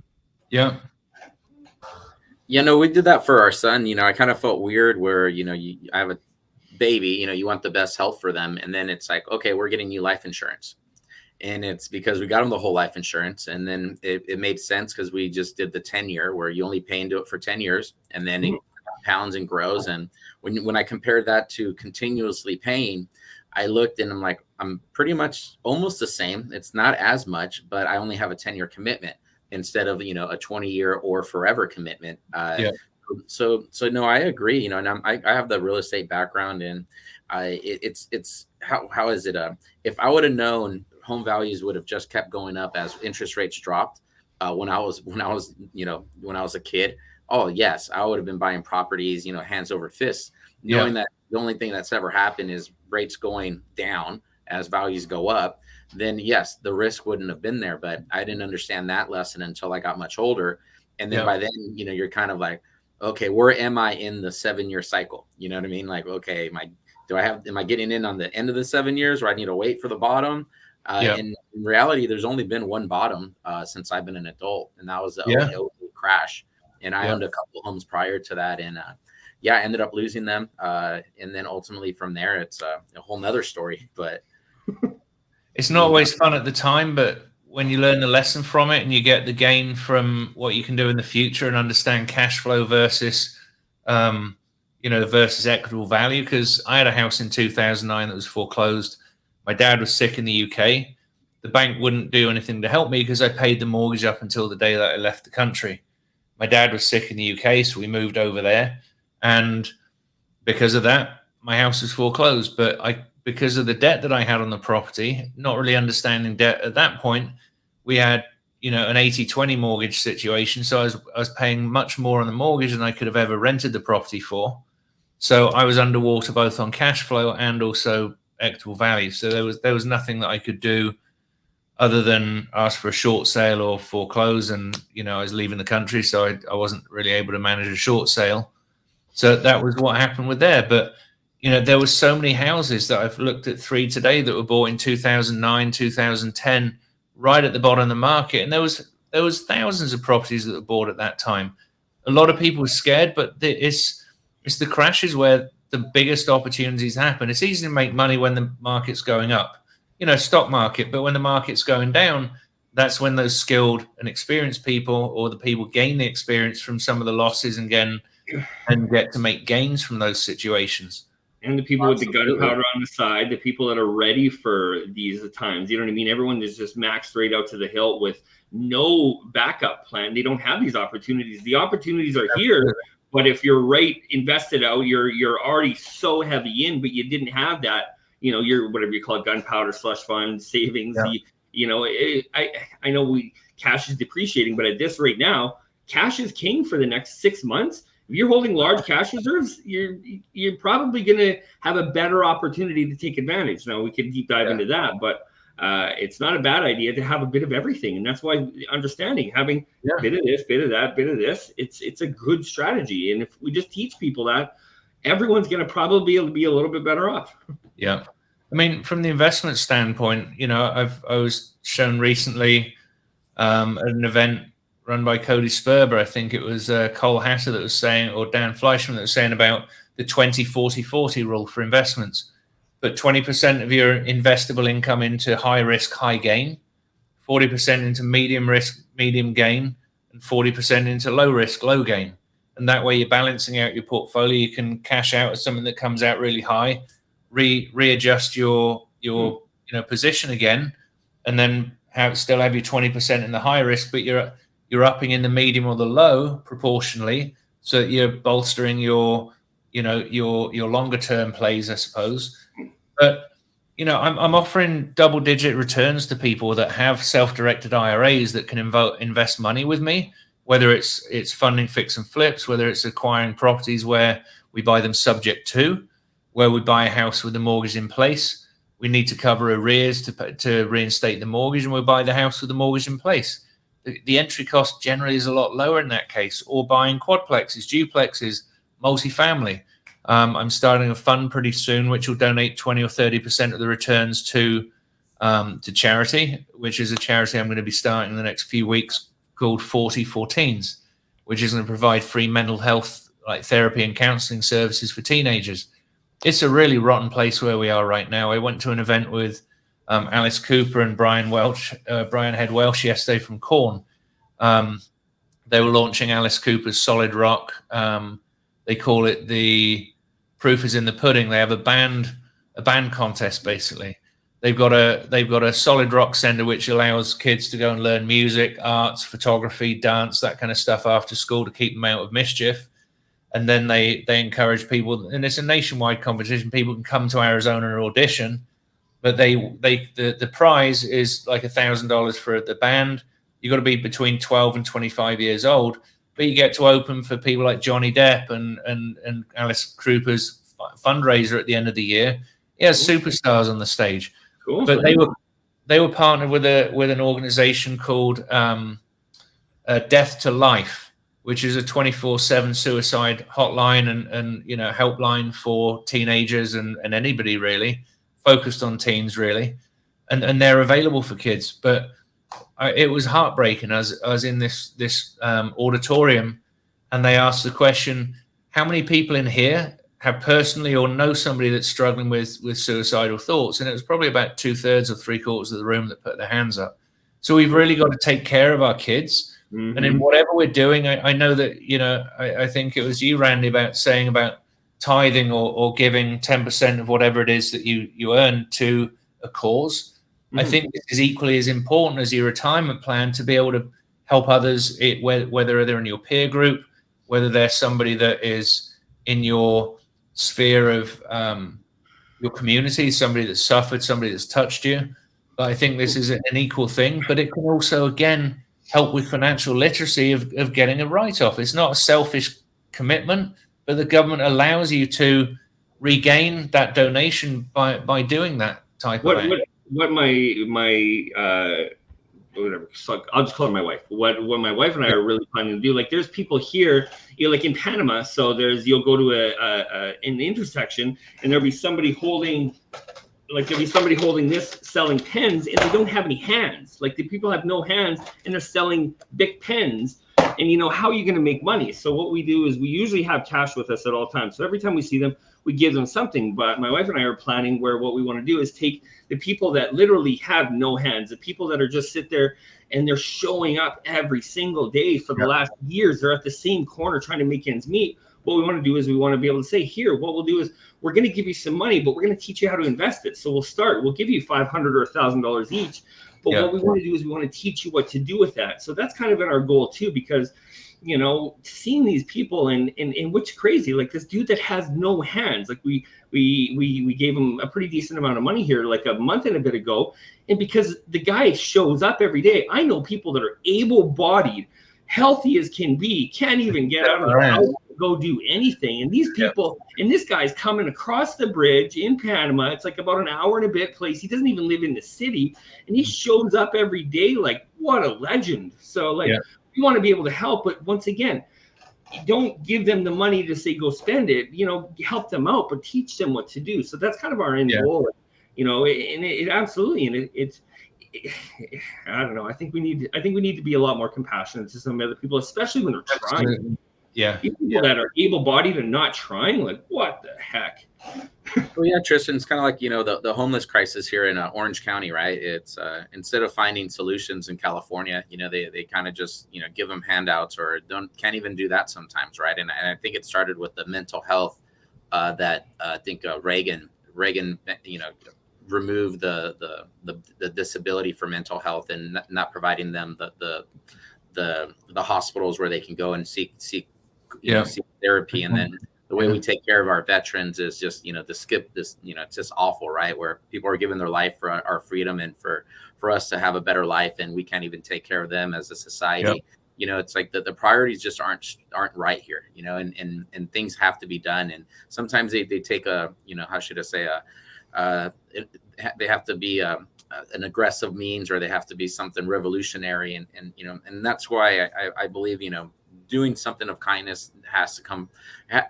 Yeah. You know, we did that for our son. You know, I kind of felt weird where, you know, I have a baby, you know, you want the best health for them. And then it's like, okay, we're getting you life insurance. And it's because we got them the whole life insurance. And then it made sense because we just did the 10-year where you only pay into it for 10 years. And then it compounds and grows. And when I compared that to continuously paying, I looked and I'm like, I'm pretty much almost the same. It's not as much, but I only have a 10-year commitment instead of, you know, a 20-year or forever commitment. So no, I agree. You know, and I have the real estate background, and it's how is it? If I would have known home values would have just kept going up as interest rates dropped when I was a kid. Oh yes, I would have been buying properties, you know, hands over fists, knowing that the only thing that's ever happened is rates going down as values go up. Then yes, the risk wouldn't have been there. But I didn't understand that lesson until I got much older. And then by then, you know, you're kind of like, okay, where am I in the 7-year cycle? You know what I mean? Like, okay, am I getting in on the end of the 7 years where I need to wait for the bottom? And in reality, there's only been one bottom since I've been an adult, and that was the 2008 crash. And I owned a couple homes prior to that, and I ended up losing them. And then ultimately from there, it's a whole nother story. But it's not always fun at the time, but when you learn the lesson from it and you get the gain from what you can do in the future and understand cash flow versus, versus equitable value. Because I had a house in 2009 that was foreclosed. My dad was sick in the UK. The bank wouldn't do anything to help me because I paid the mortgage up until the day that I left the country. My dad was sick in the UK, so we moved over there. And because of that, my house was foreclosed. But because of the debt that I had on the property, not really understanding debt at that point, we had, you know, an 80-20 mortgage situation. So I was paying much more on the mortgage than I could have ever rented the property for. So I was underwater both on cash flow and also equitable value. So there was nothing that I could do other than ask for a short sale or foreclose. And, you know, I was leaving the country, so I wasn't really able to manage a short sale. So that was what happened with there. But, you know, there were so many houses that I've looked at 3 today that were bought in 2009, 2010, right at the bottom of the market. And there was thousands of properties that were bought at that time. A lot of people were scared, but it's the crashes where the biggest opportunities happen. It's easy to make money when the market's going up, you know, stock market. But when the market's going down, that's when those skilled and experienced people, or the people gain the experience from some of the losses and get to make gains from those situations. And the people with the gunpowder on the side, the people that are ready for these times, you know what I mean? Everyone is just maxed right out to the hilt with no backup plan. They don't have these opportunities. The opportunities are here, but if you're invested out, you're already so heavy in, but you didn't have that, you know, your whatever you call it, gunpowder, slush fund, savings. I know cash is depreciating, but at this rate now, cash is king for the next 6 months. If you're holding large cash reserves, you're probably going to have a better opportunity to take advantage. Now, we can deep dive into that, but it's not a bad idea to have a bit of everything. And that's why understanding, having a bit of this, bit of that, bit of this, it's a good strategy. And if we just teach people that, everyone's going to probably be able to be a little bit better off. Yeah. I mean, from the investment standpoint, you know, I was shown recently at an event run by Cody Sperber. I think it was Cole Hatter that was saying, or Dan Fleischman that was saying about the 20-40-40 rule for investments. Put 20% of your investable income into high risk, high gain, 40% into medium risk, medium gain, and 40% into low risk, low gain. And that way you're balancing out your portfolio. You can cash out at something that comes out really high, readjust your position again, and then still have your 20% in the high risk, but you're upping in the medium or the low proportionally, so that you're bolstering your longer term plays, I suppose. But I'm offering double-digit returns to people that have self-directed IRAs that can invest money with me, whether it's funding fix and flips, whether it's acquiring properties where we buy them subject to, where we buy a house with the mortgage in place. We need to cover arrears to reinstate the mortgage, and we buy the house with the mortgage in place. The entry cost generally is a lot lower in that case, or buying quadplexes, duplexes, multifamily. I'm starting a fund pretty soon, which will donate 20 or 30% of the returns to charity, which is a charity I'm going to be starting in the next few weeks called 40 for Teens, which is going to provide free mental health, like therapy and counseling services for teenagers. It's a really rotten place where we are right now. I went to an event with Alice Cooper and Brian Head Welsh yesterday from Corn. They were launching Alice Cooper's Solid Rock. They call it the Proof is in the Pudding. They have a band contest basically. They've got a solid rock center which allows kids to go and learn music, arts, photography, dance, that kind of stuff after school to keep them out of mischief. And then they encourage people, and it's a nationwide competition. People can come to Arizona and audition, but the prize is like $1,000 for the band. You got to be between 12 and 25 years old, but you get to open for people like Johnny Depp and Alice Cooper's fundraiser at the end of the year. He has superstars on the stage. Cool. But they were partnered with an organization called Death to Life, which is a 24/7 suicide hotline and helpline for teenagers and anybody really, focused on teens really, and they're available for kids. But it was heartbreaking. I was in this auditorium, and they asked the question, how many people in here have personally or know somebody that's struggling with suicidal thoughts? And it was probably about 2/3 or 3/4 of the room that put their hands up. So we've really got to take care of our kids. Mm-hmm. And in whatever we're doing, I know that, I think it was you, Randy, saying about tithing or giving 10% of whatever it is that you earn to a cause. Mm-hmm. I think this is equally as important as your retirement plan, to be able to help others, whether they're in your peer group, whether they're somebody that is in your sphere of your community, somebody that's suffered, somebody that's touched you. But I think this is an equal thing, but it can also, again, help with financial literacy of getting a write-off. It's not a selfish commitment, but the government allows you to regain that donation by doing that type of thing. What my whatever, so I'll just call her my wife. What my wife and I are really planning to do, like, there's people here, like in Panama. So you'll go to an intersection, and there'll be somebody holding this, selling pens, and they don't have any hands. Like, the people have no hands, and they're selling big pens. And how are you going to make money? So what we do is we usually have cash with us at all times. So every time we see them, we give them something. But my wife and I are planning where what we want to do is take the people that literally have no hands, the people that are just sit there and they're showing up every single day for the last years. They're at the same corner trying to make ends meet. What we want to do is we want to be able to say, here, what we'll do is we're going to give you some money, but we're going to teach you how to invest it. So we'll give you $500 or $1,000 each. But what we want to do is we want to teach you what to do with that. So that's kind of been our goal too, because, seeing these people and what's crazy, like this dude that has no hands, like we gave him a pretty decent amount of money here, like a month and a bit ago. And because the guy shows up every day, I know people that are able-bodied, healthy as can be, can't even get out of the house to go do anything. And these people, and this guy's coming across the bridge in Panama. It's like about an hour and a bit place. He doesn't even live in the city, and he shows up every day. Like, what a legend. So we want to be able to help, but once again, don't give them the money to say go spend it. Help them out, but teach them what to do. So that's kind of our end goal. And it absolutely, and it's I don't know. I think we need to be a lot more compassionate to some other people, especially when they're trying. People that are able-bodied and not trying, like, what the heck? Well, yeah, Tristan, it's kind of like, the homeless crisis here in Orange County, right? It's instead of finding solutions in California, they kind of just, give them handouts or can't even do that sometimes, right? And I think it started with the mental health that I think Reagan, removed the disability for mental health and not providing them the hospitals where they can go and seek therapy. And then the way Yeah. we take care of our veterans is just, to skip this, it's just awful, right? Where people are giving their life for our freedom and for us to have a better life, and we can't even take care of them as a society. It's like the priorities just aren't right here, and things have to be done. And sometimes they take a, how should I say, they have to be an aggressive means, or they have to be something revolutionary. And that's why I believe, doing something of kindness has to come.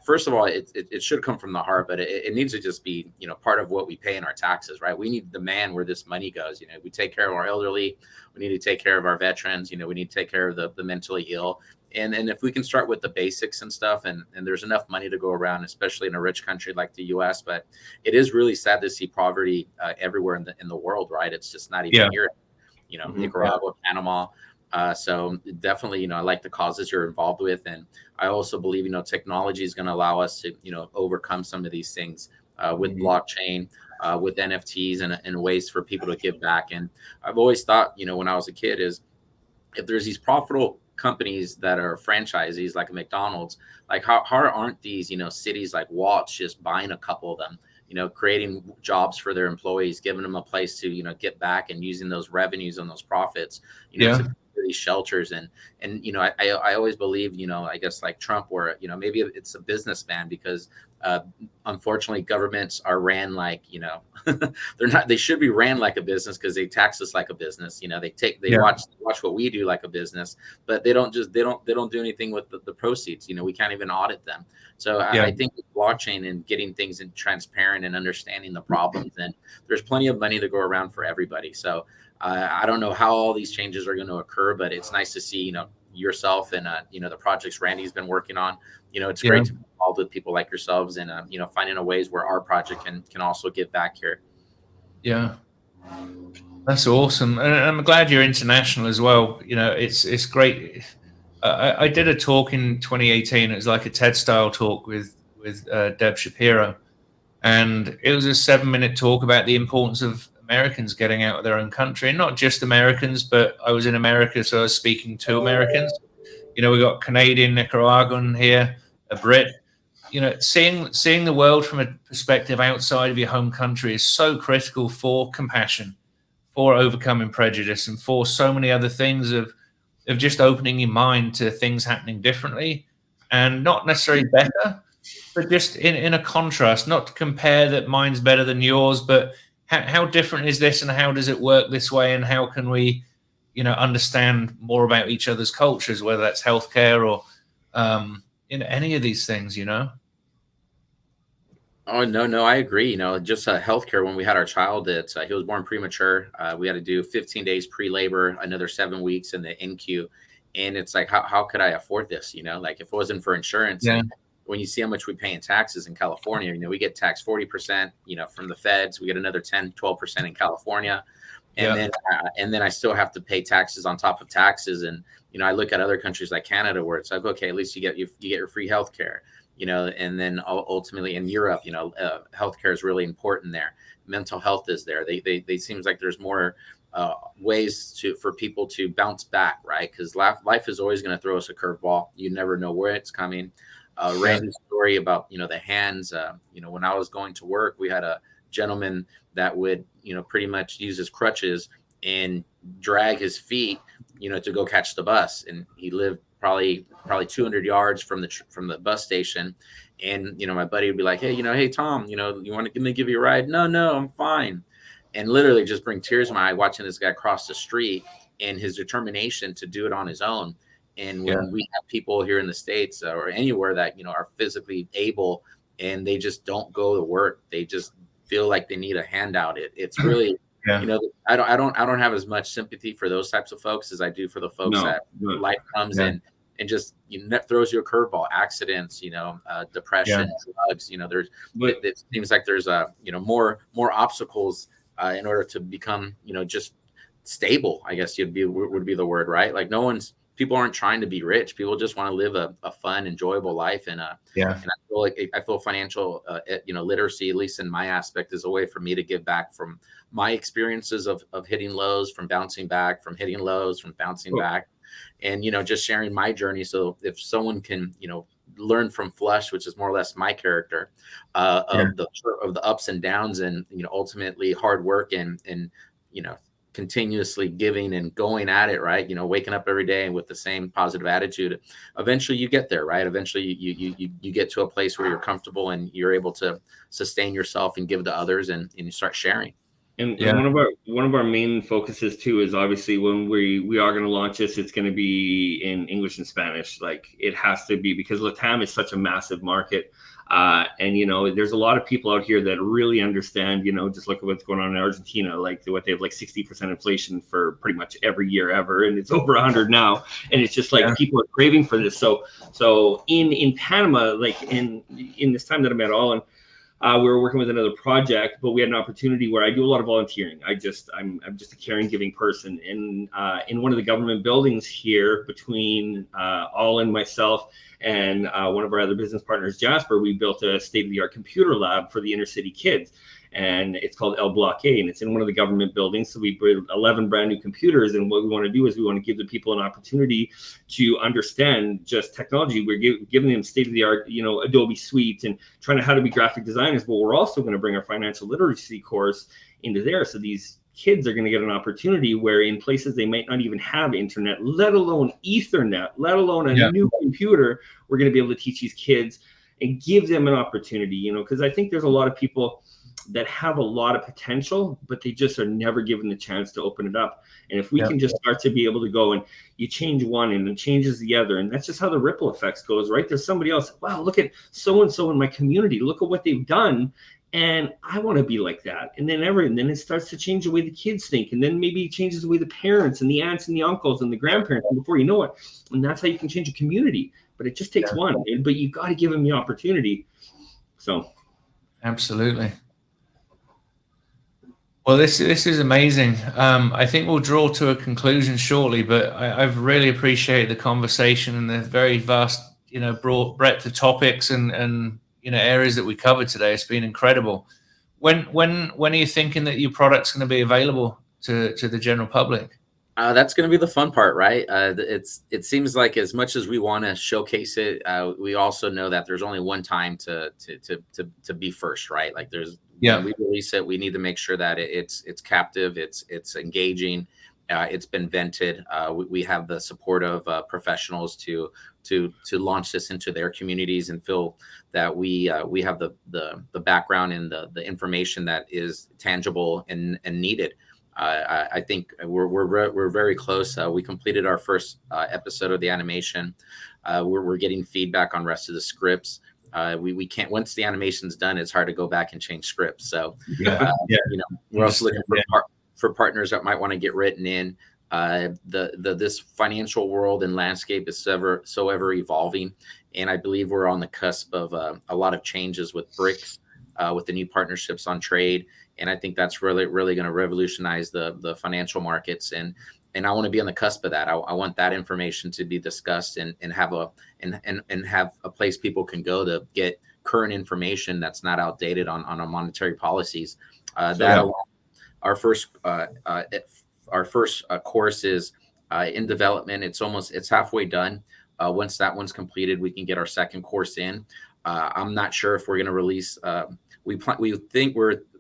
First of all, it should come from the heart, but it needs to just be, part of what we pay in our taxes, right? We need to demand where this money goes. We take care of our elderly. We need to take care of our veterans. We need to take care of the mentally ill. And if we can start with the basics and stuff, and there's enough money to go around, especially in a rich country like the U.S., but it is really sad to see poverty everywhere in the world, right? It's just not even here, Nicaragua, Panama. So definitely, I like the causes you're involved with. And I also believe, technology is going to allow us to, overcome some of these things with blockchain, with NFTs and ways for people to give back. And I've always thought, when I was a kid, is if there's these profitable companies that are franchisees like a McDonald's, like how aren't these, cities like Watts just buying a couple of them, creating jobs for their employees, giving them a place to, get back and using those revenues and those profits, to these shelters. And I always believe, I guess like Trump, where, maybe it's a businessman, because unfortunately governments are ran like, they should be ran like a business, because they tax us like a business. They watch what we do like a business, but they don't do anything with the proceeds. We can't even audit them. So I think with blockchain and getting things in transparent and understanding the problems, and there's plenty of money to go around for everybody. So I don't know how all these changes are going to occur, but it's nice to see, yourself and, the projects Randy's been working on. It's great to be involved with people like yourselves, and, finding a ways where our project can also give back here. Yeah. That's awesome. And I'm glad you're international as well. It's great. I did a talk in 2018. It was like a TED style talk with Deb Shapiro. And it was a 7-minute talk about the importance of Americans getting out of their own country, and not just Americans, but I was in America, so I was speaking to Americans. We got Canadian, Nicaraguan here, a Brit. Seeing the world from a perspective outside of your home country is so critical for compassion, for overcoming prejudice, and for so many other things of just opening your mind to things happening differently, and not necessarily better, but just in a contrast, not to compare that mine's better than yours, but how different is this, and how does it work this way, and how can we, understand more about each other's cultures, whether that's healthcare or in any of these things, Oh, no, I agree. Just healthcare, when we had our child, he was born premature. We had to do 15 days pre-labor, another 7 weeks in the NICU. And it's like, how could I afford this? Like if it wasn't for insurance. Yeah. And when you see how much we pay in taxes in California, we get taxed 40%, from the feds. We get another 10, 12% in California. And then I still have to pay taxes on top of taxes. And, I look at other countries like Canada, where it's like, okay, at least you get your free healthcare. And then ultimately in Europe, healthcare is really important there. Mental health is there. They seems like there's more ways for people to bounce back, right? Because life is always going to throw us a curveball. You never know where it's coming. Randy's story about the hands. When I was going to work, we had a gentleman that would pretty much use his crutches and drag his feet to go catch the bus, and he lived probably 200 yards from the bus station. And my buddy would be like, hey Tom, you want to give you a ride? No, I'm fine. And literally just bring tears to my eye watching this guy cross the street, and his determination to do it on his own. And when we have people here in the States or anywhere that are physically able, and they just don't go to work, they just feel like they need a handout. It's really I don't have as much sympathy for those types of folks as I do for the folks that life comes in and just throws you a curveball. Accidents, depression, drugs. It seems like there's more obstacles in order to become just stable, I guess would be the word, right? Like people aren't trying to be rich. People just want to live a fun, enjoyable life. And I feel financial literacy, at least in my aspect, is a way for me to give back from my experiences of hitting lows, from bouncing back, from hitting lows, from bouncing back, and just sharing my journey. So if someone can learned from Flush, which is more or less my character, of the ups and downs, and ultimately hard work and continuously giving and going at it, right? Waking up every day with the same positive attitude. Eventually you get there, right? Eventually you get to a place where you're comfortable and you're able to sustain yourself and give to others, and you start sharing. And one of our main focuses too is obviously when we are going to launch this, it's going to be in English and Spanish. Like it has to be, because LATAM is such a massive market. And there's a lot of people out here that really understand, just look at what's going on in Argentina, like what they have like 60% inflation for pretty much every year ever. And it's over 100 now. And it's just like people are craving for this. So in Panama, like in this time that I'm at Allin, we were working with another project, but we had an opportunity where I do a lot of volunteering. I'm just a caring, giving person. And in one of the government buildings here, between Allin, myself, and one of our other business partners, Jasper, we built a state-of-the-art computer lab for the inner city kids. And it's called El Bloque, and it's in one of the government buildings. So we built 11 brand new computers. And what we want to do is we want to give the people an opportunity to understand just technology. We're giving them state-of-the-art, Adobe Suite, and trying to how to be graphic designers. But we're also going to bring our financial literacy course into there. So these kids are going to get an opportunity where in places they might not even have internet, let alone Ethernet, let alone a new computer, we're going to be able to teach these kids and give them an opportunity, because I think there's a lot of people that have a lot of potential, but they just are never given the chance to open it up. And if we can just start to be able to go and you change one and it changes the other, and that's just how the ripple effects goes, right? There's somebody else, wow, look at so-and-so in my community, look at what they've done, and I want to be like that. And then it starts to change the way the kids think, and then maybe it changes the way the parents and the aunts and the uncles and the grandparents, and before you know it, and that's how you can change a community. But it just takes one, but you got to give them the opportunity. So absolutely. Well, this is amazing. I think we'll draw to a conclusion shortly, but I've really appreciated the conversation and the very vast, broad breadth of topics and areas that we covered today. It's been incredible. When are you thinking that your product's going to be available to the general public? That's going to be the fun part, right? It seems like as much as we want to showcase it, we also know that there's only one time to be first, right? Like when we release it, we need to make sure that it's captive, it's engaging, it's been vented. We have the support of professionals to launch this into their communities and feel that we have the background and the information that is tangible and needed. I think we're very close. We completed our first episode of the animation. We're getting feedback on rest of the scripts. We can't, once the animation's done, it's hard to go back and change scripts. So we're also looking for partners that might want to get written in. This financial world and landscape is ever evolving, and I believe we're on the cusp of a lot of changes with BRICS, with the new partnerships on trade. And I think that's really going to revolutionize the financial markets. And I want to be on the cusp of that. I want that information to be discussed and have a place people can go to get current information that's not outdated on our monetary policies. Our first course is in development. It's halfway done. Once that one's completed, we can get our second course in. I'm not sure if we're going to release. We think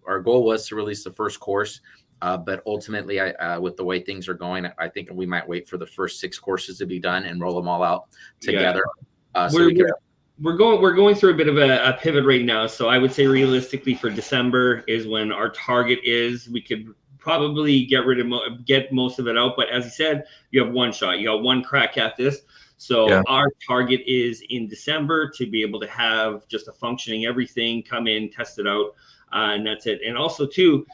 our goal was to release the first course, but ultimately, with the way things are going, I think we might wait for the first 6 courses to be done and roll them all out together. We're going through a bit of a pivot right now. So I would say realistically for December is when our target is. We could probably get most of it out, but as you said, you have one shot. You got one crack at this. So our target is in December to be able to have just a functioning everything, come in, test it out. And that's it. And also too,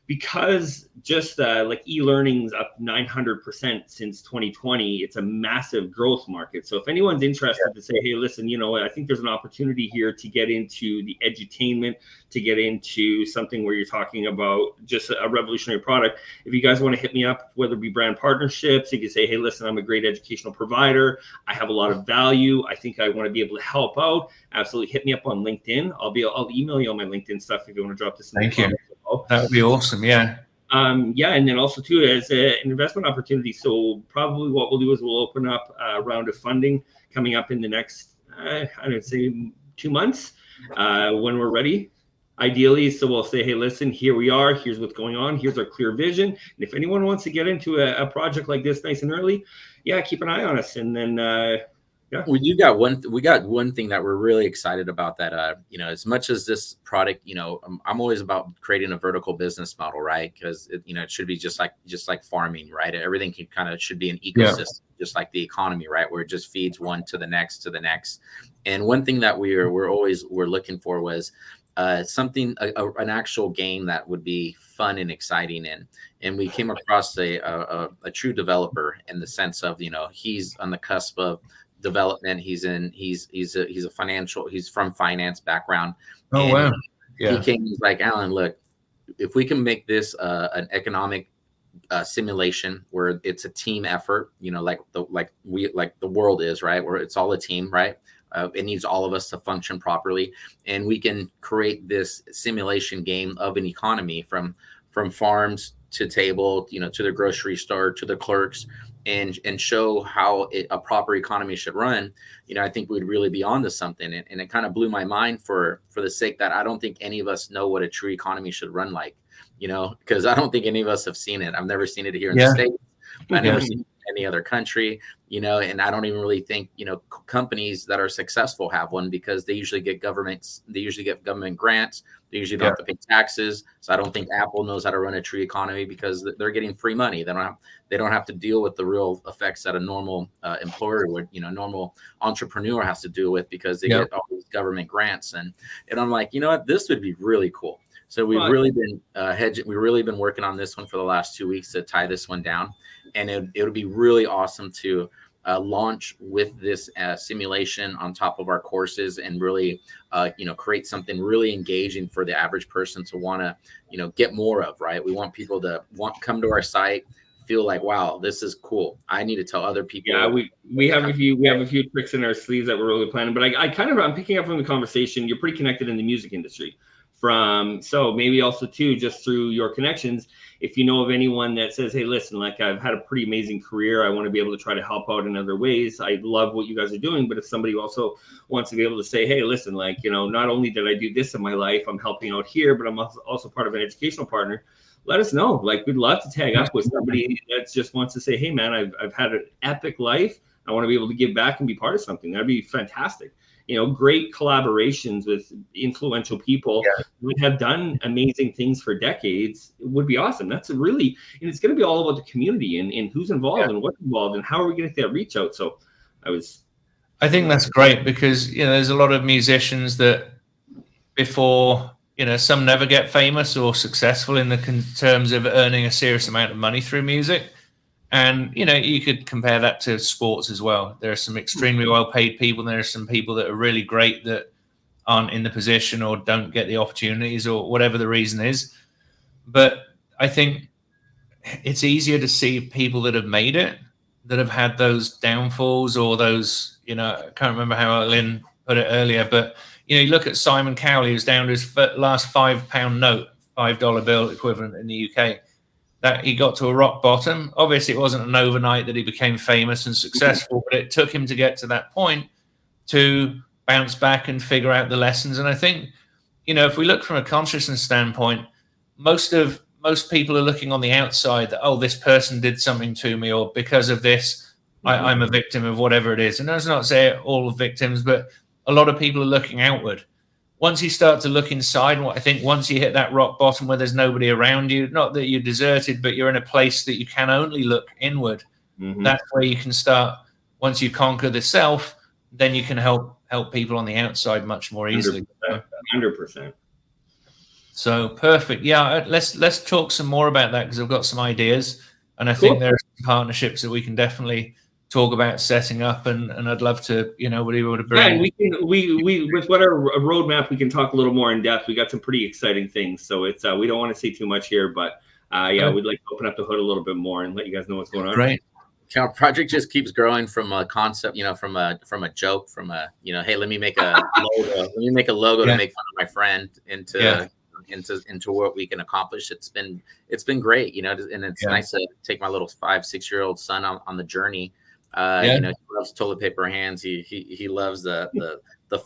because just like e-learning's up 900% since 2020, it's a massive growth market. So if anyone's interested to say, hey, listen, I think there's an opportunity here to get into the edutainment, to get into something where you're talking about just a revolutionary product. If you guys want to hit me up, whether it be brand partnerships, if you say, hey, listen, I'm a great educational provider, I have a lot of value, I think I want to be able to help out, absolutely hit me up on LinkedIn. I'll email you all my LinkedIn stuff if you want to drop this in the comments. That would be awesome. Yeah. And then also too, as an investment opportunity. So probably what we'll do is we'll open up a round of funding coming up in the next I would say 2 months when we're ready. Ideally, so we'll say, hey, listen, here we are. Here's what's going on. Here's our clear vision. And if anyone wants to get into a project like this nice and early, yeah, keep an eye on us. And then, yeah. We got one thing that we're really excited about that, you know, as much as this product, you know, I'm always about creating a vertical business model, right? Because, you know, it should be just like farming, right? Everything can kind of should be an ecosystem, just like the economy, right? Where it just feeds one to the next, to the next. And one thing that we're looking for was something, an actual game that would be fun and exciting. And we came across a true developer in the sense of, you know, he's on the cusp of development. He's from finance background. Oh, wow. He came, he's like, Allin, look, if we can make this an economic simulation where it's a team effort, you know, like the world is, right? Where it's all a team, right? It needs all of us to function properly, and we can create this simulation game of an economy from farms to table, you know, to the grocery store, to the clerks, and show how a proper economy should run. You know, I think we'd really be onto something, and it kind of blew my mind for the sake that I don't think any of us know what a true economy should run like, you know, because I don't think any of us have seen it. I've never seen it here in the States. I've never seen it in any other country, you know, and I don't even really think, you know, companies that are successful have one, because they usually get government grants. They usually don't have to pay taxes. So I don't think Apple knows how to run a true economy, because they're getting free money. They don't have to deal with the real effects that a normal employer would, you know, normal entrepreneur has to deal with, because they get all these government grants. And I'm like, you know what, this would be really cool. So we've really been we've really been working on this one for the last 2 weeks to tie this one down, and it would be really awesome to launch with this simulation on top of our courses, and really, you know, create something really engaging for the average person to want to, you know, get more of. Right? We want people to come to our site, feel like, wow, this is cool. I need to tell other people. Yeah, we have a few tricks in our sleeves that we're really planning. But I'm picking up from the conversation. You're pretty connected in the music industry. So maybe also too, just through your connections, if you know of anyone that says, hey, listen, like, I've had a pretty amazing career, I want to be able to try to help out in other ways. I love what you guys are doing. But if somebody also wants to be able to say, hey, listen, like, you know, not only did I do this in my life, I'm helping out here, but I'm also part of an educational partner, let us know. Like, we'd love to tag up with somebody that just wants to say, hey, man, I've had an epic life. I want to be able to give back and be part of something. That'd be fantastic. You know, great collaborations with influential people who have done amazing things for decades would be awesome. That's and it's going to be all about the community and who's involved and what's involved and how are we going to get that reach out. So I think that's great, because, you know, there's a lot of musicians that before, you know, some never get famous or successful in terms of earning a serious amount of money through music. And, you know, you could compare that to sports as well. There are some extremely well-paid people. And there are some people that are really great that aren't in the position or don't get the opportunities, or whatever the reason is. But I think it's easier to see people that have made it, that have had those downfalls or those, you know, I can't remember how Lynn put it earlier, but, you know, you look at Simon Cowley, who's down to his last £5 note, $5 bill equivalent in the UK. That he got to a rock bottom. Obviously, it wasn't an overnight that he became famous and successful, but it took him to get to that point to bounce back and figure out the lessons. And I think, you know, if we look from a consciousness standpoint, most people are looking on the outside that, oh, this person did something to me, or because of this, I'm a victim of whatever it is. And that's not to say all victims, but a lot of people are looking outward. Once you start to look inside, I think once you hit that rock bottom where there's nobody around you, not that you're deserted, but you're in a place that you can only look inward. That's where you can start. Once you conquer the self, then you can help people on the outside much more easily. 100%. So perfect. Yeah, let's talk some more about that, because I've got some ideas, and I think there are some partnerships that we can definitely talk about setting up, and I'd love to, you know, be able to bring. Yeah, and we with what our roadmap, we can talk a little more in depth. We got some pretty exciting things, so it's we don't want to say too much here, but we'd like to open up the hood a little bit more and let you guys know what's going on. Great. Our project just keeps growing from a concept, you know, from a joke, from a, you know, hey, let me make a logo to make fun of my friend, into what we can accomplish. It's been great, you know, and it's nice to take my little 5-6 year old son on the journey You know, he loves toilet paper hands. He loves the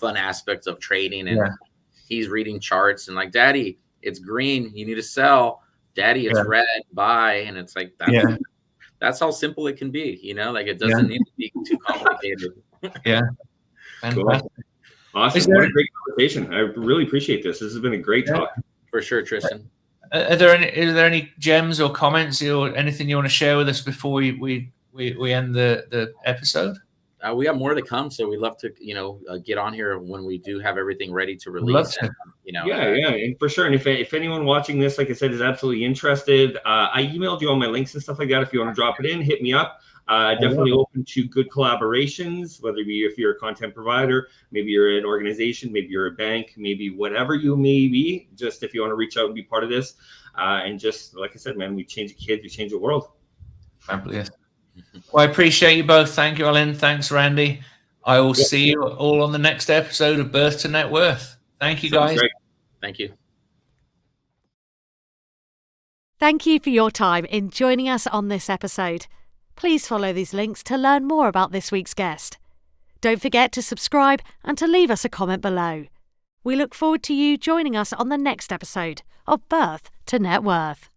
fun aspects of trading, and he's reading charts and like, Daddy, it's green, you need to sell. Daddy, it's red, buy. And it's like that's how simple it can be. You know, like it doesn't need to be too complicated. Cool. Awesome. What a great conversation. I really appreciate this. This has been a great talk. For sure, Tristan. Are there any gems or comments or anything you want to share with us before we end the episode? We have more to come, so we'd love to, get on here when we do have everything ready to release. And, and for sure. And if anyone watching this, like I said, is absolutely interested, I emailed you all my links and stuff like that. If you want to drop it in, hit me up. Definitely open to good collaborations, whether it be if you're a content provider, maybe you're an organization, maybe you're a bank, maybe whatever you may be. Just if you want to reach out and be part of this, and just like I said, man, we change the kids, we change the world. Fabulous. Well, I appreciate you both. Thank you, Allin. Thanks, Randy. I will see you all on the next episode of Birth to Net Worth. Thank you, guys. Great. Thank you. Thank you for your time in joining us on this episode. Please follow these links to learn more about this week's guest. Don't forget to subscribe and to leave us a comment below. We look forward to you joining us on the next episode of Birth to Net Worth.